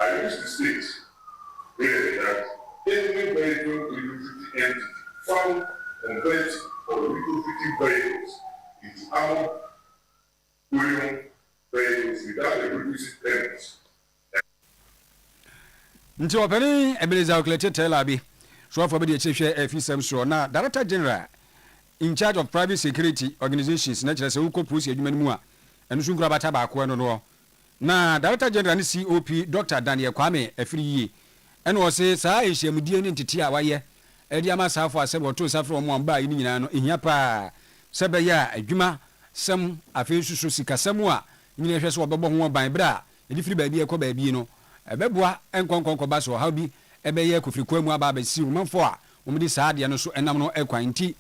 I wish to state clearly that every vehicle recruiting entity found converting or recruiting vehicles into armored bullion vehicles without the requisite permits. Nti openi Ebenezer Oklete Telabi so afọ be de chehwe afisem so na Director General in charge of private security organizations na kyerɛ sɛ wukɔ police adwuma no mu a ɛno so nkura bata ba ko no na Director General ni COP Dr. Daniel Kwame Afiriye ɛna ɔse saa ehyɛmudie ne ntete a wayɛ ɛde ama saafo asɛ wɔto safo ɔmo amba yi nyinaa no ehia pa sɛ bɛyɛ adwuma sɛm afei susu sikasɛm a nyina hwɛ sɛ wɔbɛbɔ ho ban bra ɛde firi baabi ɛkɔ baabi no ɛbɛboa ɛnkɔnkɔnkɔ ba so ha bi ɛbɛyɛ kofirikwa mu aba abɛsi womanfo a wɔmde saa deɛ no so ɛnam no ɛkwan nti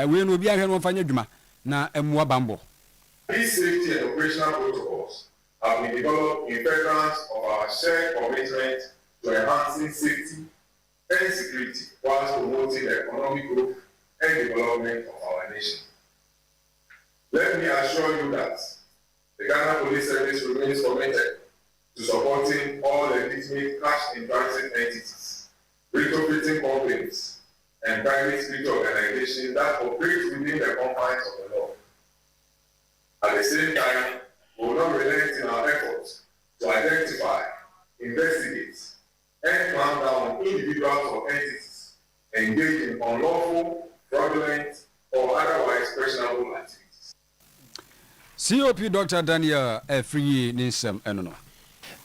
wei no obi ahwɛ no wɔmfa nyɛ adwuma na ɛmmoa bambɔ. These safety and operational protocols have been developed in furtherance of our shared commitment to enhancing safety and security whilst promoting the economic growth and development of our nation. Let me assure you that the Ghana Police Service remains committed to supporting all legitimate cash in transit entities, retrofitting companies, and private security organizations that operate within the confines of the law. At the same time, we will not relent in our efforts to identify, investigate, and clamp down on individuals or entities engaged in unlawful, fraudulent, or otherwise questionable activities. COP Dr. Daniel Free Nisem Enono.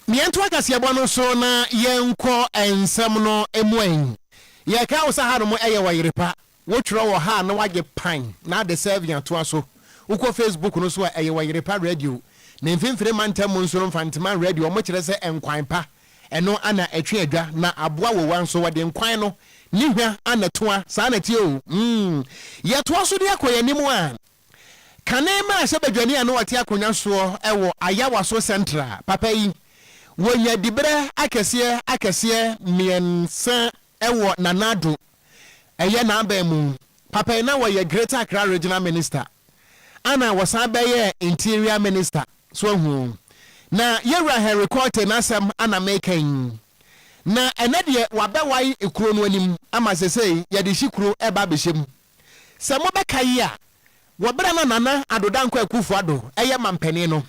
Miento akasiabo no so na yenko ensem no emwen. Ye ka wo saharo mo eye Oyerepa. Wo twro wo ha na wage pan na de servian to aso. Uko Facebook no so eye Oyerepa radio. Na mfimfire mantem mo nso mfantema radio mo kire se enkwan pa. Eno ana etwe adwa na aboa wo wanso wode nkwan no nihwa ana toa sa na tie o. Ye to aso de akoyanimu a. Kanema se badwani anu wate akonya so ewo ayawa so central papa yi. Wonya dibre akese miensa ewo nanado eye na abemu papa na wo ye Greater Accra Regional Minister ana wasan be Interior Minister so hu na yewra Henry Court na sam ana making na enade wabewai ekuro no anim ama sesei ye de hikuro eba behiem se mo be kai a wo bra na nana adodanko akufu ado eye mampani no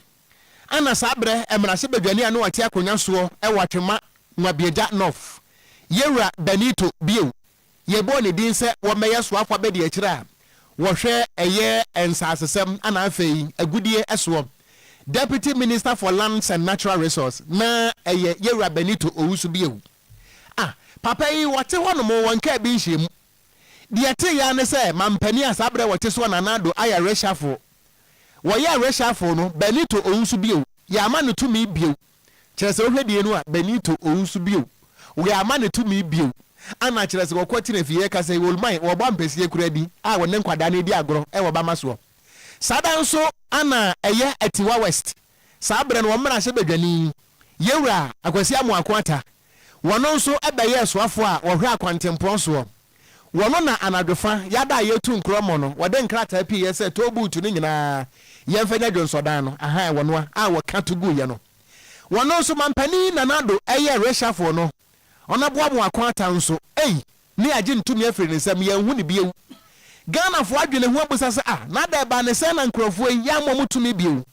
ana sabre emrase badwani anu wate akonya so watwema nwabieja north yewra Benito bio yebo ne din se wo meye so afa be de akira wo hwe eye ensasesem ana afei agudie eso Deputy Minister for Lands and Natural Resources na eye yewra Benito owusu bio papa yi wote hono mo wonka bi nhiem de ate ya ne se mampani asabre wote so na nado aya reshafo woya reshafo no Benito owusu bio ya ama ne tumi bio kyerese ohwedie no a Benito owusu bio we ama ne tumi bio ana kyerese kokoti na fie ka se wolman wo ba mpesi ekuradi a wonne nkwada na di agoro e wo ba maso sada nso ana eye atiwa west sabre no mmra hye badwani yewra akwasi amu akwata wono nso ebeye soafo a wo hwe akwantempo so wono na anadwofa yada yetu nkromo no wode nkrata pi yese to butu ni nyina yemfanya jonsodan no aha wono a wo katugu ye no wono nso mampani nanado eye reshafo no onaboa mu akwata nso ni age ntumi afiri nsam ye hu ne biewu Ghana fo adwene hu abusase na da ba ne se na nkrofo ya mo mutumi biewu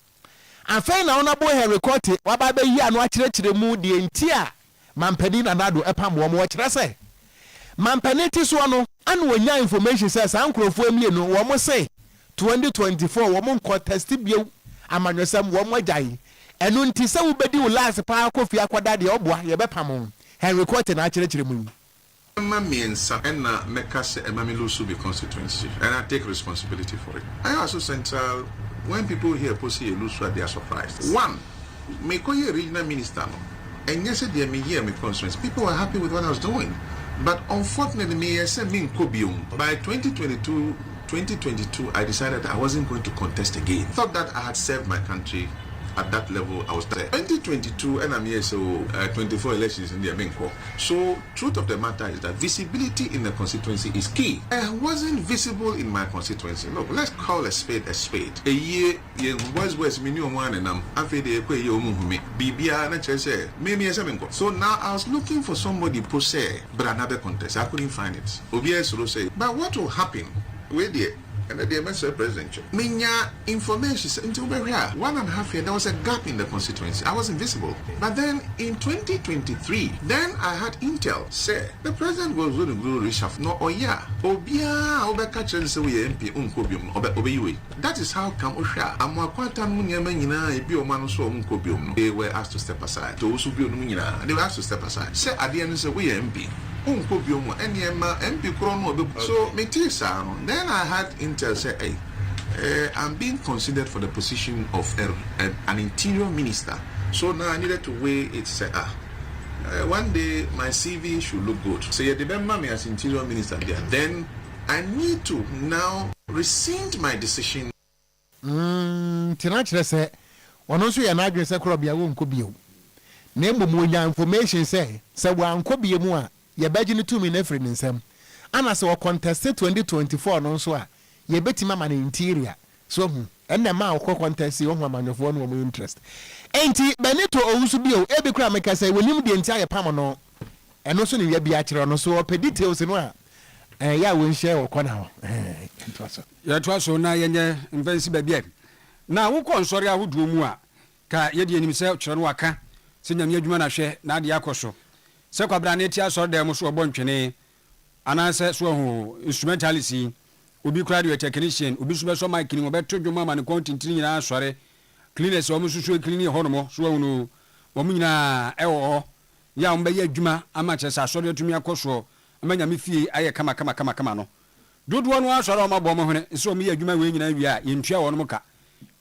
afei na onabo Henry Court waba ba yi anu akirekire mu de enti a mampani nanado epam wo mo kire se mampani ti so no anu wonya information se sa nkrofo emie no wo mo se 2024 wo mo contest biewu amanwesam wo mo agyayi enu nti se wo bedi wo last pa akofia akwada de oboa ye bepam Henry Court na akirekire mu Miensa and Mekase Emamilusubi constituency, and I take responsibility for it. I also central when people hear Posi Elusua, they are surprised. One, Mekoye regional minister, and yesterday me hear me constituency. People were happy with what I was doing, but unfortunately, me by 2022, I decided I wasn't going to contest again. Thought that I had served my country. At that level, I was there. 2022, and I'm here, so 24 elections in the Amenko. So, truth of the matter is that visibility in the constituency is key. I wasn't visible in my constituency. Look, let's call a spade a spade. A year, was minimum one, and I'm after the Bibia, maybe as Amenko. So now I was looking for somebody posse, but another contest. I couldn't find it. Obvious will say, but what will happen? Wait there. And the MSL presidential. Minya information until 1.5 years, there was a gap in the constituency. I was invisible. But then in 2023, then I had intel say the president was going to go reshuffle. No, Obia, Obeka Chelsea, MP, Unkobium, Obeyue. That is how come Osha. Amakwata Munyamina, Ebioman, so Unkobium. They were asked to step aside. Those who be Munina, they were asked to step aside. Say at the end, say we MP. So then I had intel say, hey, I'm being considered for the position of an interior minister. So now I needed to weigh it. Say, one day my CV should look good. So you remember me as interior minister there. Then I need to now rescind my decision. Tinachre say, one also an address a crop ya won't be you. Name the information say, one could be more. Ye beji ni 2 min efri nsem ana se wo contest 2024 no so a ye betima man interior so enne ma wo contest wo amanyofo no mo interest enti Benito owusu bio e be kura meka say wonim de enti aye pam no eno so ne wi bia kire no so o pe details no a ya won share wo kona ho ya to so na yenye mfansi babia na wo kon sori ahodo mu a ka ye de anim se kyerɛ no waka se nyame adwuma na hwɛ na ade akoso se kwabra na ti asɔre da mu so obɔ ntwene ananse so ho instrumentalist obi kura de technician obi so be so mic ni obeto dwuma ma ne content ni nyina asɔre cleaners o mu susu clean ho no mo so wo wo nyina ɛwɔ ya wo be ya adwuma ama kyerɛ sa asɔre atumi akoso ama nyame fie ayɛ kama no dodoɔ no asɔre o ma bɔ mo hene se o me ya adwuma we nyina wi a yentua wo no mo ka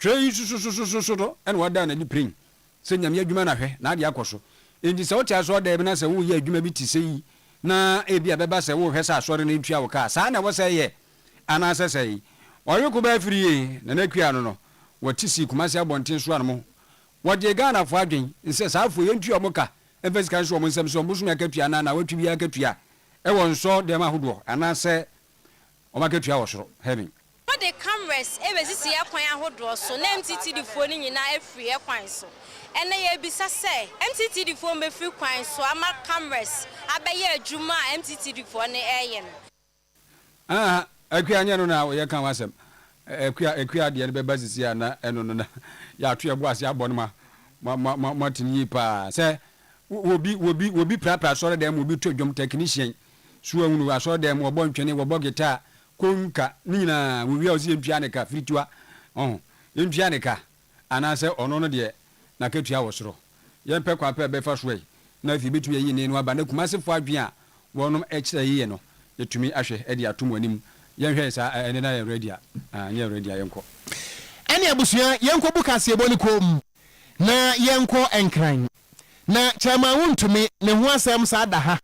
twɛ yi susu do ɛna wada na di prin se nyame adwuma na hwɛ na ade akoso enti sɛ wote asɔre da bi na sɛ wo ya adwuma bi ti sɛ yi na ebi abeba sɛ wo hwɛ sɛ asɔre na ntua wo ka saa na wo sɛ yɛ ana sɛ sɛ yi ɔyɛ ko ba firi na na kua no wɔte si kumase abɔnten so ano mo wɔde Ghana fo adwen sɛ saa fo yɛntua mo ka emphasize kan so mo nsɛm so mo so akatua na watwi bi akatua ɛwɔ nso dem ahodoɔ ana sɛ o makatua wɔ soro heaven the cameras ebesisi ekwan ahodoɔ so na MTT difo ni nyina afiri ekwan so ene ye bisa sɛ MTT difo mefiri kwan so ama cameras abɛyɛ adwuma MTT difo ne ɛyɛ no akua nya no na ye kan wasɛm akua de ne bɛba sisi ana ɛno no na ya to ebo ase abɔ no ma tini pa sɛ obi prapra sɔre dem obi to dwom technician so ahunu asɔre dem wɔbɔ ntwene wɔbɔ guitar konka nina we o sie ntwa ne ka fritiwa ntwa ne ka anase ono no de na ketua wo soro ye mpe kwa pe be fa so yi na fi betu yi ne no aba na kumase fo adwen a wonom ekire yi no yetumi ahwe e de atom anim ye hwe sa ene na ye ready ye ready yenko ene abusua yenko bukase eboni kom na yenko enkran na chama wuntumi ne ho asem sa da ha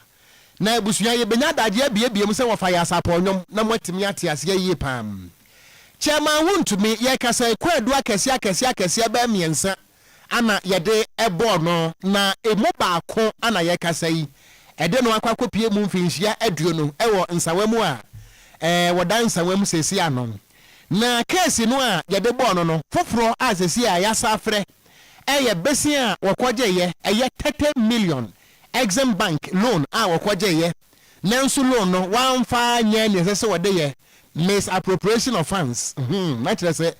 na abusua ye benya daje abiebiem se wofa ya saponyom na mwatimi ate ase yie pam chama wuntumi ye kasa kwadu akese ba miensa ana yede ebo no na emu baako ana ye kasa yi ede no akwakopie mu mfinhia aduo no ewo nsawam a wodan nsawam sesi anon na case no a yede bo no foforo asesi a yasa frɛ eye besi a wokɔgye ye eye 30 million Exim Bank loan a wakwaje ye nanso loan no wanfa nya ne sese wode ye misappropriation of funds na kire se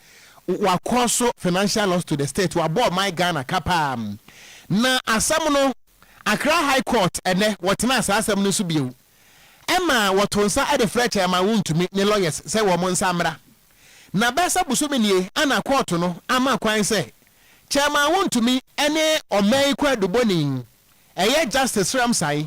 wakoso financial loss to the state wa board my Ghana kapa na asam no Accra High Court ene wotena asam no so biu ema wotonsa ade frecha ma wuntumi ne lawyers se wo mo nsamra na besa busumi nie ana court no ama kwan se chairman wuntumi ene omai kwaduboni eye justice ramsai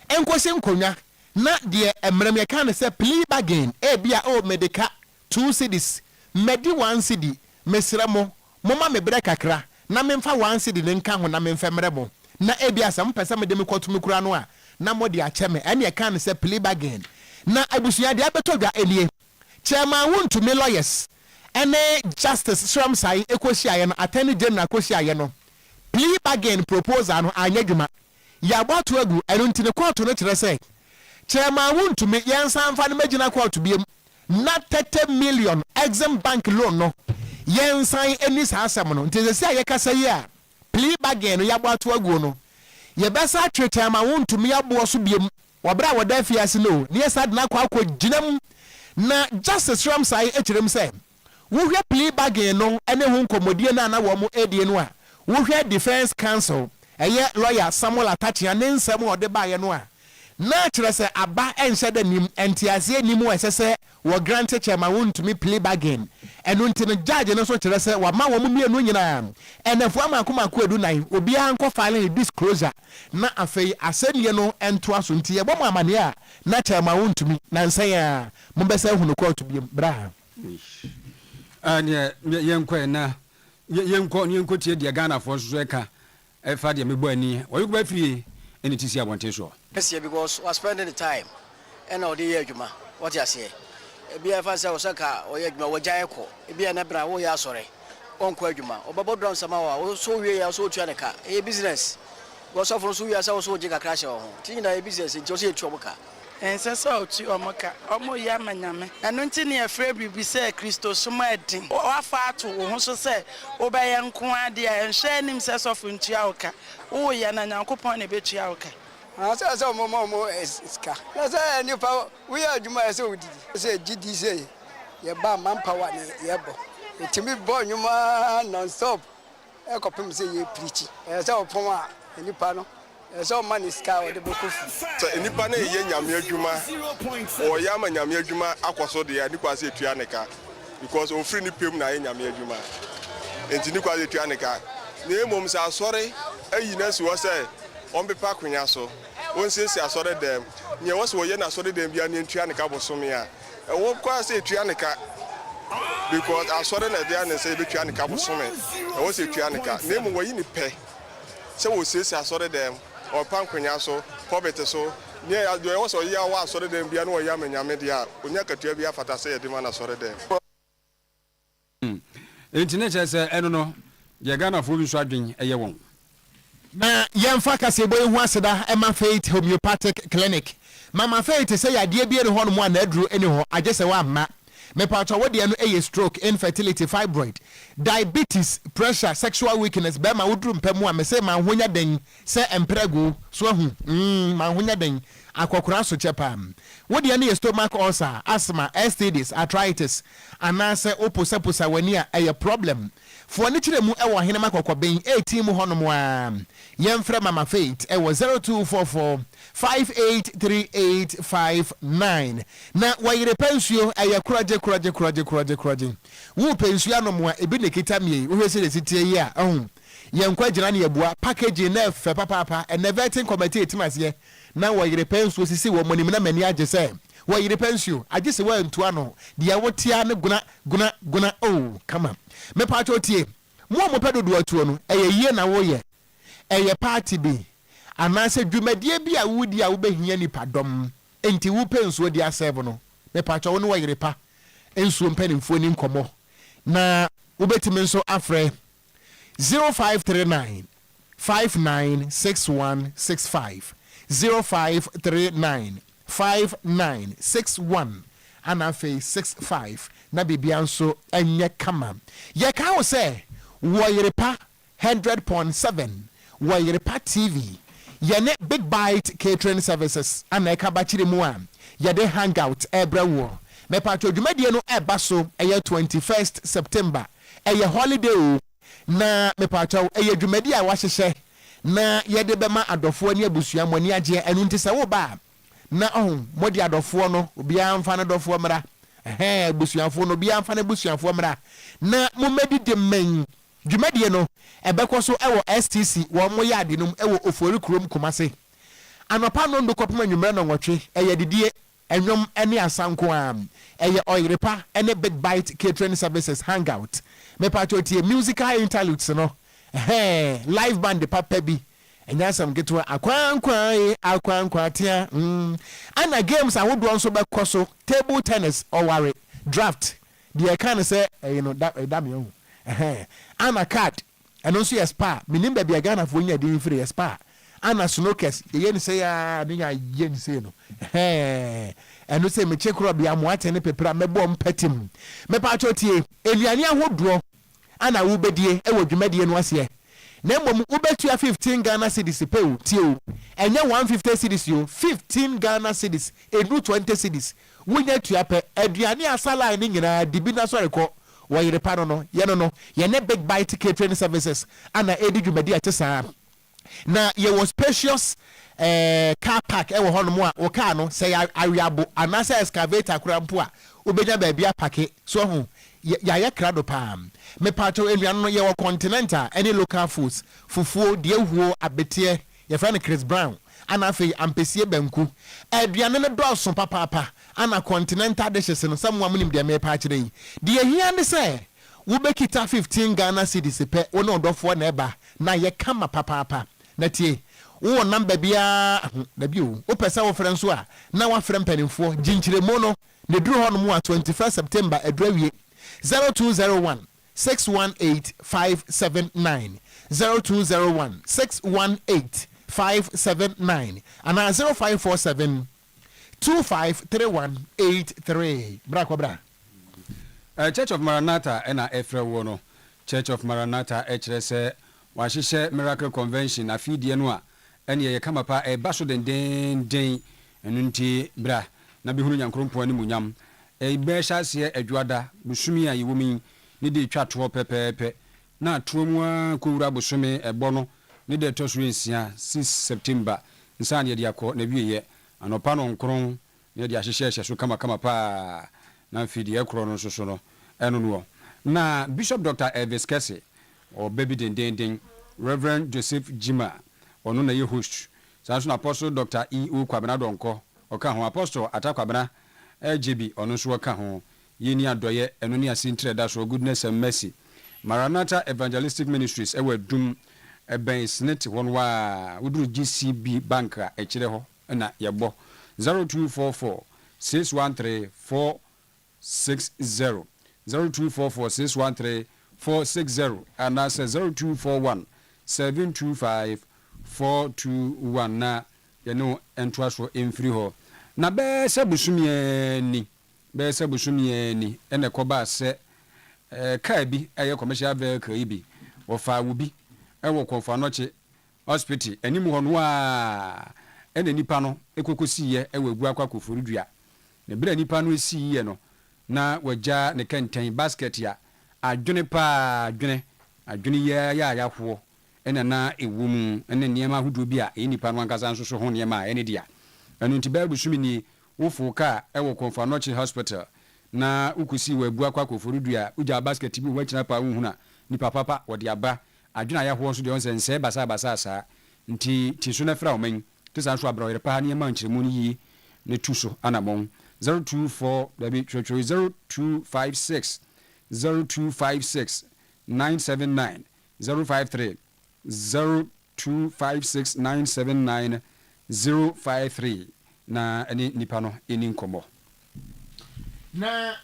enkosi nkonya na de emrem ye kan se plea bargain bia o medica 2 cedis medi 1 cedi mesremo moma me bre kakra na memfa 1 cedi ne nka ho na memfa mremo na bia sam pese me de me kwatumi kura no a na modi acheme ene ye kan se plea bargain na abusuya de abetodwa elie chairman wuntumi lawyers ene justice ramsai ekosi aye no attorney general kosi aye no plea bargain proposal no anyadwuma ya bɔto agu ɛno ntine court no kyerɛ sɛ chairman wuntumi yɛnsan fa no magina court biem na 30 million Exim Bank loan no yɛnsan ani saa asɛm no nti sɛ yɛ kasa yi a plea bargain no ya bɔto agu no yɛbɛsa twe chairman wuntumi aboɔ so biem wɔbra wɔda afiase no ne yɛsa de na akɔ gyinam na justice ramsai ekyerem sɛ wohwɛ plea bargain no ɛne ho nkɔmmɔdie no ana wɔ mo adie no a wohwɛ defense counsel eye lawyer Samuel Atachia ne nsɛm ɔde ba ye no a na kyerɛ sɛ aba enhyɛ da nim entiase nim wɔ sɛ wɔ grant chairman wuntumi plea bargain ɛno nti no judge no so kyerɛ sɛ wa ma wɔ mu mienu nyina ɛnafo amakoma ko edu nan obi an kɔ file disclosure na afei asɛnnie no ento aso nti ye bɔ mu amane a na chairman wuntumi na nsɛn a mo bɛsɛ hunu court bi bra ane yenkɔ na yenkɔ tie de Ghana fo so ɛka ɛfa de mebɔ ani wɔyɛ ba fie ɛne ti si abɔnten so yes because we spending the time and all the year adwuma what you say ebi afa sɛ wo saka ɔyɛ adwuma wɔgya ɛkɔ ebi na bra wo yɛ asɔre ɔnkɔ adwuma ɔbɛbɔ drum sama wa so wie ya so tua ne ka business go so for so wie sɛ wo so gye kakra hyɛ wo ho ti na business nti wo sɛ etu ɔmo ka ensesa otu omoka omo ya manyame eno nti ne afre bibi se Kristo soma edin wafa ato wo ho so se obaye nko ade a enhwe anim se sofo ntua oka wo ya na Nyankopon na betua oka I saw Momo Ska. That's a new power. We are Juma so did. Say GD your bam manpower, yebo. To me, born you man non stop. I copy say you preaching. As our Poma, any panel. As all money scour the book. So any panel, Yamia Juma or Yama Yamia Juma, Aquaso, the Aniquasi Trianica, because on free Pim na Yamia Juma. And Tiniquasi Trianica. Name homes are sorry, and you know, was say, on the park when I saw. One says I saw them. Near was where I saw them be an Trianica was somewhere. And what quite say Trianica. Because I saw them at the end and say the Trianica was somewhere. I was a Trianica. Name where you pay. So we say I saw them. Or Panquinaso, Poverty so near there was a year I saw them be no yam and yamedia, when you could be a fantasy demand I saw them. Internet says, I don't know, Yagana Full Shading a year. Na yɛmfa kasebo ho aseda Emma Faith Homeopathic Clinic. Mama Faith say idea bi ne ho no mo na aduru eni ho agese wa ma. Me pato wo de no eye stroke, infertility, fibroid, diabetes, pressure, sexual weakness. Be ma woduru mpamu a me say ma honya den se emprego so hu. Ma honya den akokora so chepam. Wo de no stomach ulcer, asthma, STDs, arthritis, anase oposaposa wani a eye problem. For ni chire mu e wo hene makokɔ ben 18 mu hono mo a yemfrɛ Mama Faith e wo 0244 583859 na wayire pensuo eye kuraje wo pensuo anom a ebi ne kita mie wo hwese de sitie yi a yenkwa gyina ne yebua package na fe papa and the vetting committee timase na wayire pensuo sisi wo monim na mani age se wayire pensuo age se wa ntua no de wotia ne guna oh come on me pato tie mo pedo do atuo no eye na wo ye eye party bi anase dwumadie bi a wudi a wo behia nipa dom enti wo pensuo dia serve no me pato wo no Oyerepa ensuo mpanimfo ni nkomo na wo betime nso afre 0539 596165 0539 5961 anafe 65 na bibia nso enye kama ye ka wo se Oyerepa 100.7 Oyerepa TV yene big bite catering services ana ka ba chire mu a ye de hangout ebra wo me pa to dwumadie no eba so eye 21st September eye holiday na me pa to eye dwumadie a wahyehyɛ na ye de bema adofo ani abusua moni age enu ntise wo ba na modi adofo no obi amfa na adofo mra busuafo no obi amfa na busuafo mra na momedi de men dwumadie no ebekɔ so ewo STC wo mo yade no ewo ofori krom Kumase anopa no ndo kopema nwumre no nwotwe eye didie enwom ene asanko a eye Oyerepa ene big bite catering services hangout me patriotie musical interludes no live band papa bi enya sam getwa akwankwa tia ana games ahodo nso bekɔ so table tennis oware draft the can say you know that me ana card eno nso yes spa minim ba bia Ghana fo nya di free spa ana snookers ye ni say ya ni nya ye ni say no eno say me chekro bia mo atene pepra mebo mpatim me pa chotie enuane ahodo ana wo bedie e wo dwumadie no ase na mmom ubetua 15 Ghana cedis pe tio enye 150 cedis yo 15 Ghana cedis enu 20 cedis wunya tua pe aduane asala ni nyina dibi na so rekɔ Oyerepa no ye ne big bite catering services ana edi dwumadi atesa na ye was spacious car park e wo hono mo a wo car no say awiabo anasa excavator krampo a obenya ba bia park so ho ya krado pam me pato enuan no ye wo continental any local foods fufuo de ehuo abete ye friend Chris Brown ana fe ampesie banku aduane ne dɔso papa ana continental dishes no samwa munim de me pa kire de ehia ne se wo bekita 15 Ghana cedis pe wo no dɔfo na eba na ye kama papa na tie wo number bia da bi wo pesa wo frɛ nso a na wa frɛ mpanimfo ginkyiremo no ne duru hɔ no mu a 21st September adrawie 0201 618 579 0201 618 579 and 0547 253183 bra Church of Maranatha ena efre wo no Church of Maranatha echere se wahyehyɛ Miracle Convention afidie no a ɛne yɛ kama pa ɛba so dendenden ɛno nti bra na bɛhunu nyankrompɔn ne munyam ɛbɛhyɛ aseɛ adwada bosome a yɛwɔ mi ne de twa toɔ pɛpɛɛpɛ na toɔ mu a kɔwura bosome ɛbɔ no ne de ɛtɔ so nsia 6 September nsa ne yɛde akɔ na wieyɛ anɔpa no nkron ne yɛde ahyehyɛ so kama paa na afei deɛ ɛkorɔ no nso so no ɛno no na Bishop Dr. Elvis Kese ɔbɛ bi dendenden Reverend Joseph Jima ɔno na yɛ host saa nso na Apostle Dr. E.O. Kwabena Donko ɔka ho Apostle Atakwabena JB ɔno nso ɔka ho yɛni adɔyɛ ɛno ne asintre da so Goodness and Mercy Maranatha Evangelistic Ministries ɛwɔ adum ɛbɛn snit wɔn wa woduru GCB bank a ɛkyerɛ hɔ ɛna yɛbɔ 0244 613 460 0244 613 460 and that's 0241 725 421 na yɛno ɛntoa so ɛmfiri hɔ na bɛsɛ busumiani ɛna kɔba sɛ kaa bi ɛyɛ commercial vehicle yi bi wɔfa wo bi ɛwɔ Kɔmfanɔkye hospital anim hɔ no a ɛna nipa no ɛkɔkɔsiiɛ ɛwɔ agu akɔ akɔforodua na bere nipa no ɛsiiɛ no na wagya ne kɛntɛn basket a adwene paa adwene yɛ ayahoɔ ɛna na ɛwɔ mu ɛne nneɛma ahodoɔ bi a ɛyɛ nipa no ankasa nso so ho nneɛma a ɛne dia ɛno nti bɛɛ busumi ni wofo kaa ɛwɔ Kɔmfanɔkye hospital na wokusi wɔ agu akɔ akɔforodua wogya basket bi wɔakyina paa wohu na nipa papa wɔde aba adwene ayahoɔ nso deɛ ɔnsɛ nsɛ basa saa nti ti so na fra ɔman te saa nso abra Oyerepa nneɛma nkyerɛmu no yie ne tu so anamɔn 024 0256 979 053 0256 979 053 na ɛne nipa no ɛni nkɔmmɔ na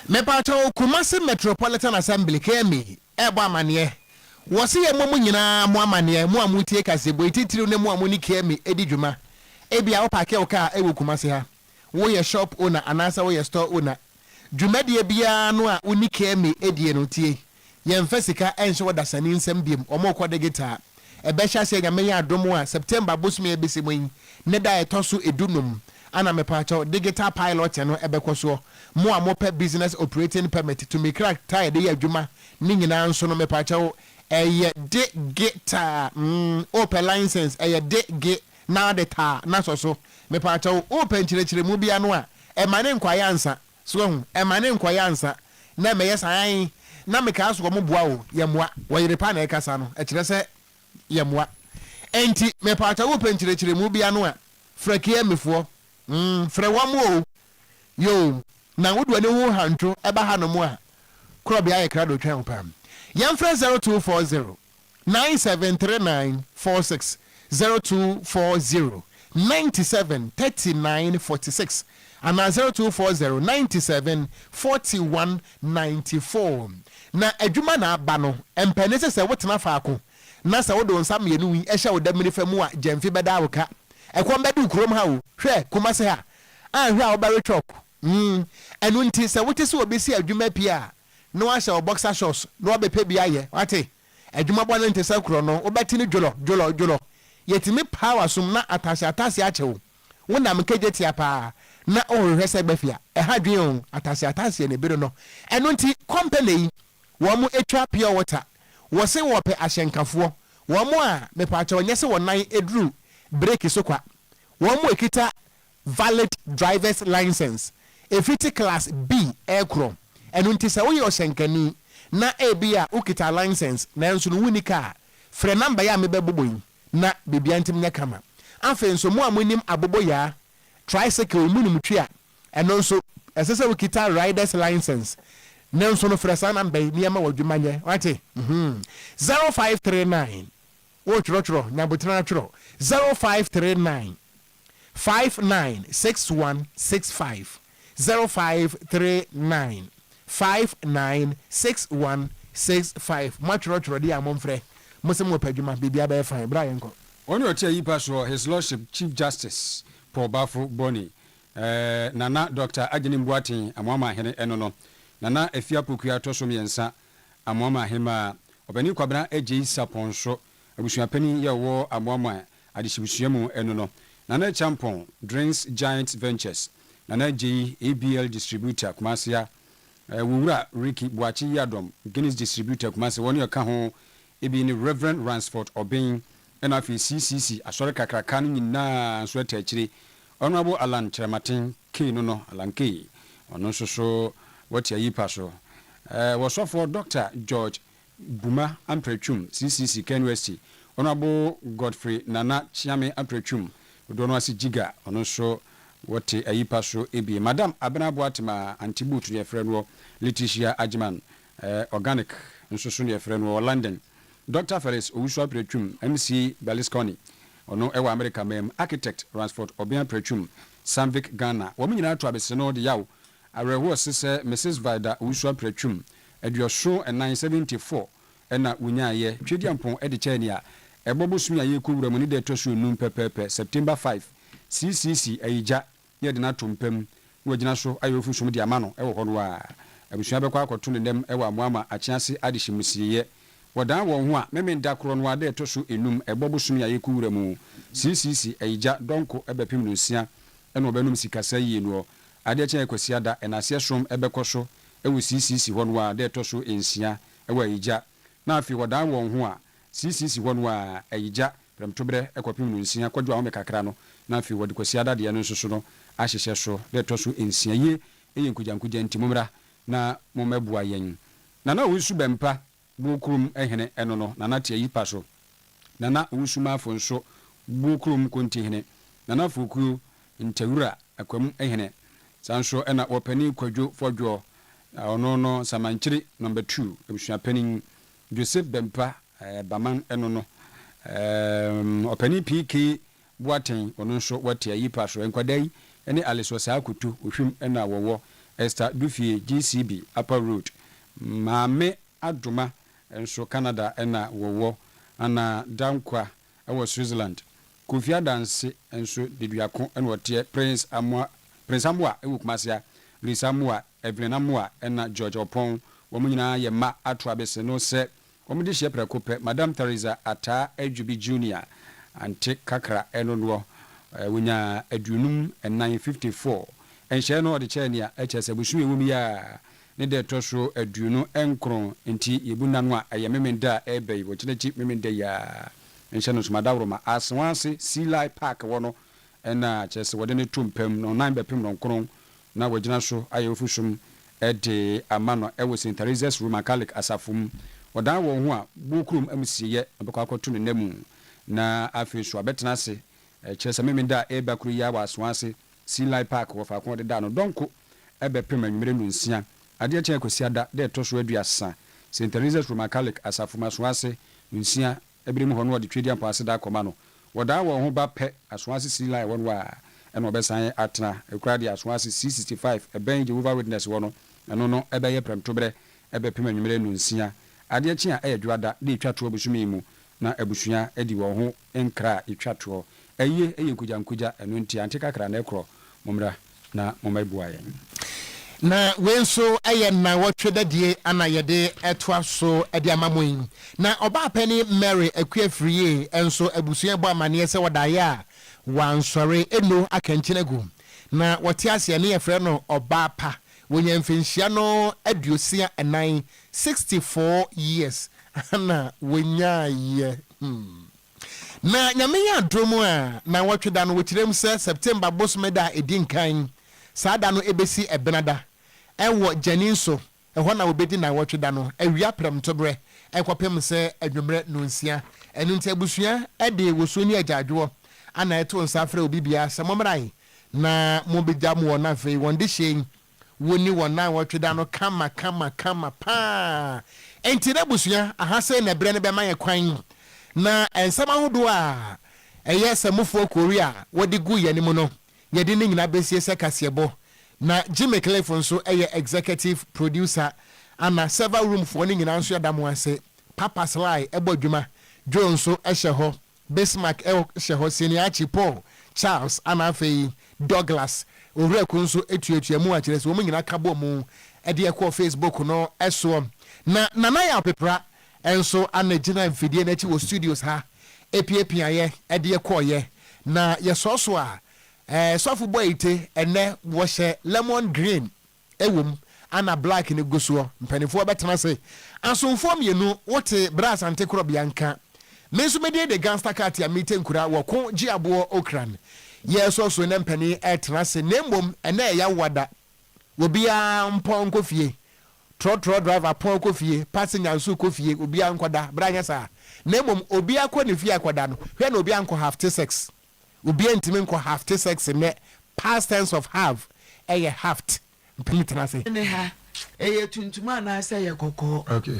mepato Kumasi Metropolitan Assembly KMA ɛbɔ amaneɛ wɔse yɛ mo nyinaa mo amaneɛ mo amutie kasebo titiri ne mo amuni KMA edi dwuma ebia wo paake wo ka ɛwɔ Kumasi ha wo yɛ shop owner anasa wo yɛ store owner dwumadie bia no a uni KMA edie no tie yɛmfa sika ɛnhyɛ wo dasani nsɛm biem ɔmo kɔ de guitar ɛbɛhyɛ sɛ nyame yɛ adom a September bosome ebisi mo yi ne da ɛtɔ so edunum ana mepacho digital pilot no ebekɔ so mo a mo pɛ business operating permit to make crack tie de adwuma ni nyina nso no mepacho ɛyɛ digital open license ɛyɛ digi na de ta na so mepacho open kyerɛkyerɛ mu bia no a ɛmane nkwaya ansa so hu ɛmane nkwaya ansa na meyɛ san na meka so mo boa o yɛmoa Oyerepa na ɛkasa no ɛkyerɛ sɛ yɛmoa enti mepacho open kyerɛkyerɛ mu bia no a frakia mefoɔ frɛ wa mo yo na wodu ne ho hanto eba ha no mo a krobe aye krado twan pam yɛmfrɛ 0240 973946 0240 973946 and 0240 974194 na adwuma na aba no empene se wotena faako na se wodo nsa mienu wi ehye wo damini famu a jamfi beda woka ekwom bedu krom ha wo hwe Kumasi ha hwe a wo bare chok enu nti se wote se obesi adwuma pia no ahye o boxer shorts no obepe bia ye wate adwuma bɔ no nti se kro no obeti ni jolo yetimi power sum na atase achewo wona mkeje tia pa na ohwehwe se gbafia ha dwen atase ne biro no enu nti company wo mu etwa pure water wo se wo pe ahyenkafoɔ wo mu a mepacha onye se wo nan edru break so kwa wo mu ekita valid driver's license efiti class B aircraft enu nti se wo ye ohyenkani na ebia ukita license na nso no wuni car frɛ number ya mebɛbobɔ na bibia ntim nya kama afa nso mu amonim abobo ya tricycle munum twia eno nso esese ukita riders license na nso no frɛ sa number ni ma wadwuma nye wate 0539 wo tworo na botra tworo 0539 596165 0539 596165 matworo di amomfrɛ musem opadwuma bibia ba fine bra yenko oni otia yi paso his lordship chief justice Paul Bafo Boni nana Dr. Agyenim Boaten amwama hene eno no nana afia pokua to so miensa amwama hema obani kwabena eje sapon so abusua pani ye wo amoama adehibusua mu eno no nana champon drinks giant ventures nana je ABL distributor kumasia wura Ricky Buachi Yadom Guinness distributor kumasia woni yoka ho ebi ni Reverend Ransford Obin ena fi CCC asore kakraka no nyina so atachire honorable Alan Trematin K no Alan K ono so what ya yipa so was for Dr. George Buma Amprechum CCC Kenwesti honorable Godfrey Nana Chiame Amprechum odono asi jiga ono so what ya yipa so ebi madam Abena Boatima Antibut ye friend wo Letitia Ajman organic nso so ye friend wo London Dr. Ferris Owusu Prechum MC Berlusconi ono ewa America mem architect Ransford Obian Prechum Samvic Ghana wo nyina to abese no de yawo areho sese Mrs. Vida Owusu Prechum eduoso 974 ena wunyaye twediampon ede chania ebobosumi aye kowura mu ni de toso num pepepe September 5 CCC ayija ye de na tompem wagina so ayofu sum de amano ewo hono a abusua bekwa akoto ne dem ewa amoama achiase adehimsiye wadan won ho a memenda kro no ade toso enum ebobosumi aye kowura mu CCC ayija donko ebepim no sia ena obenum sikasa yie no ade chen ekwasiada enase som ebekoso ewo CCC hono a de toso ensia ewa ayija na afi wadan won ho a CCC hono a ayija premtobre ekopim no nsia kwadwa ho mekakra no na afi wadi kwasiada de no nsoso no ahyehye so de toso ensia ye eyenkujankuja ntimumra na momebua yen na Owusu bempa bukurum ehene eno no na tie yipa so na Owusu mafo nso bukurum konti hene na foku ntewura akwam ehene sanso ena opani kwadwo fodwo ono no samanchiri number 2 ebusua pani Joseph bempa baman eno no opani PK Boaten ono nso watia yipa so enkwadai ene Aliso Sakutu ohwim ena wowo Esther Dufie GCB Upper Road Mame Aduma enso Canada ena wowo ana dankwa ewo Switzerland Kofi Adanse enso deduako ena wote Prince Amwa ewo Kumasia Lisa Amwa Evelyn Amwa ena George Opon wo nyina ye ma atu abese no se wo mde hye prekope Madam Teresa Ata Ajubi Junior ante kakra eno no wonya adunum 954 enhye no de chenia hs abusu ewumi ya ne de toso adunu enkron enti yebuna no a ayememenda ebei wo chinechi memenda ya enhye no somadawroma aswanse Sea Park wono ena chese wode ne tumpem no 9 bepem no nkron na wagina so ayefusum ede amano ewo St. Teresa's Roman Catholic asafum wodan wo ho a bukurum amsiye obekwa akoto ne namu na afesu abetena se chese memenda ebakuru ya waswanse Sea Park wo fa ko de da no donko ebe pem anwumere no nsia ade chen kwasiada de toso aduasa St. Teresa's Roman Catholic asafuma swase nsia ebirim ho no de twedi ampa ase da koma no wodan wo ho ba pe aswanse Sea won wa eno besan atena ekurade aswanse C65 eben Jehovah Witness wono eno no ebe ye premtobre ebe pem anwumere no nsia ade chen a edwada de twato obusumi mu na abusua edi wo ho enkra etwato eye eyenkujankuja eno nti antikakra na ekro mumra na mumaibuaye na wenso eye na wotweda die ana yede etwa so ede amamoyin na oba pani Mary akuafriye enso abusua bo amane se wodaye a wansore eno akankinegu na wote ase ne yefre no oba pa wonya mfinhia no aduosia enan 64 years na wonya ye na nyame ya dromu a na wotweda no wotirem se September bosmeda edinkan saada no ebesi ebenada ewo janinso eho na obedi na wotweda no awia premtobre ekwapem se adwumre no nsia enu nti abusua ede wosoni agyaadwo ana eto nsafre obibia semomrai na mobegya mu wona fe wonde hyen woni wona wotweda no kama pa enti na abusua ahase na bre ne be man kwan na ensama hodo a eye samufo Korea wodi gu yanim no yedi ne nyina besie se kasebo na Jimmy Clefon so eye executive producer ana several room for ne nyina nso yadamo ase Papa Sly ebodwuma John so ehye ho Bismarck ehye ho Seniachi Paul Charles ana afei Douglas owura nso etuatua mu a kire se wo nyina kabo mu ede ekọ Facebook no eso na nana ya pepra enso ana gina mfidie na chi wo studios ha epiepia ye ede ye koye na ye soso a sofu boy ite ene wo hye lemon green ewom ana black ne gusuo mpanifo betena se asomfo mienu wote brass ante krobia nka menso medie de gangster cat ya mite nkura wo ko giabo okran ye soso ne mpani etena se nembom ene ya wada obia mpon kofie trotro driver pon kofie passenger nso kofie obia nkoda branya sa nembom obia ko ne fie akoda no hwe na obia nko half sex obia ntimi nko half sex ne past tense of have half mpini tenase ne ha eye tuntuma na asa ye kokko okay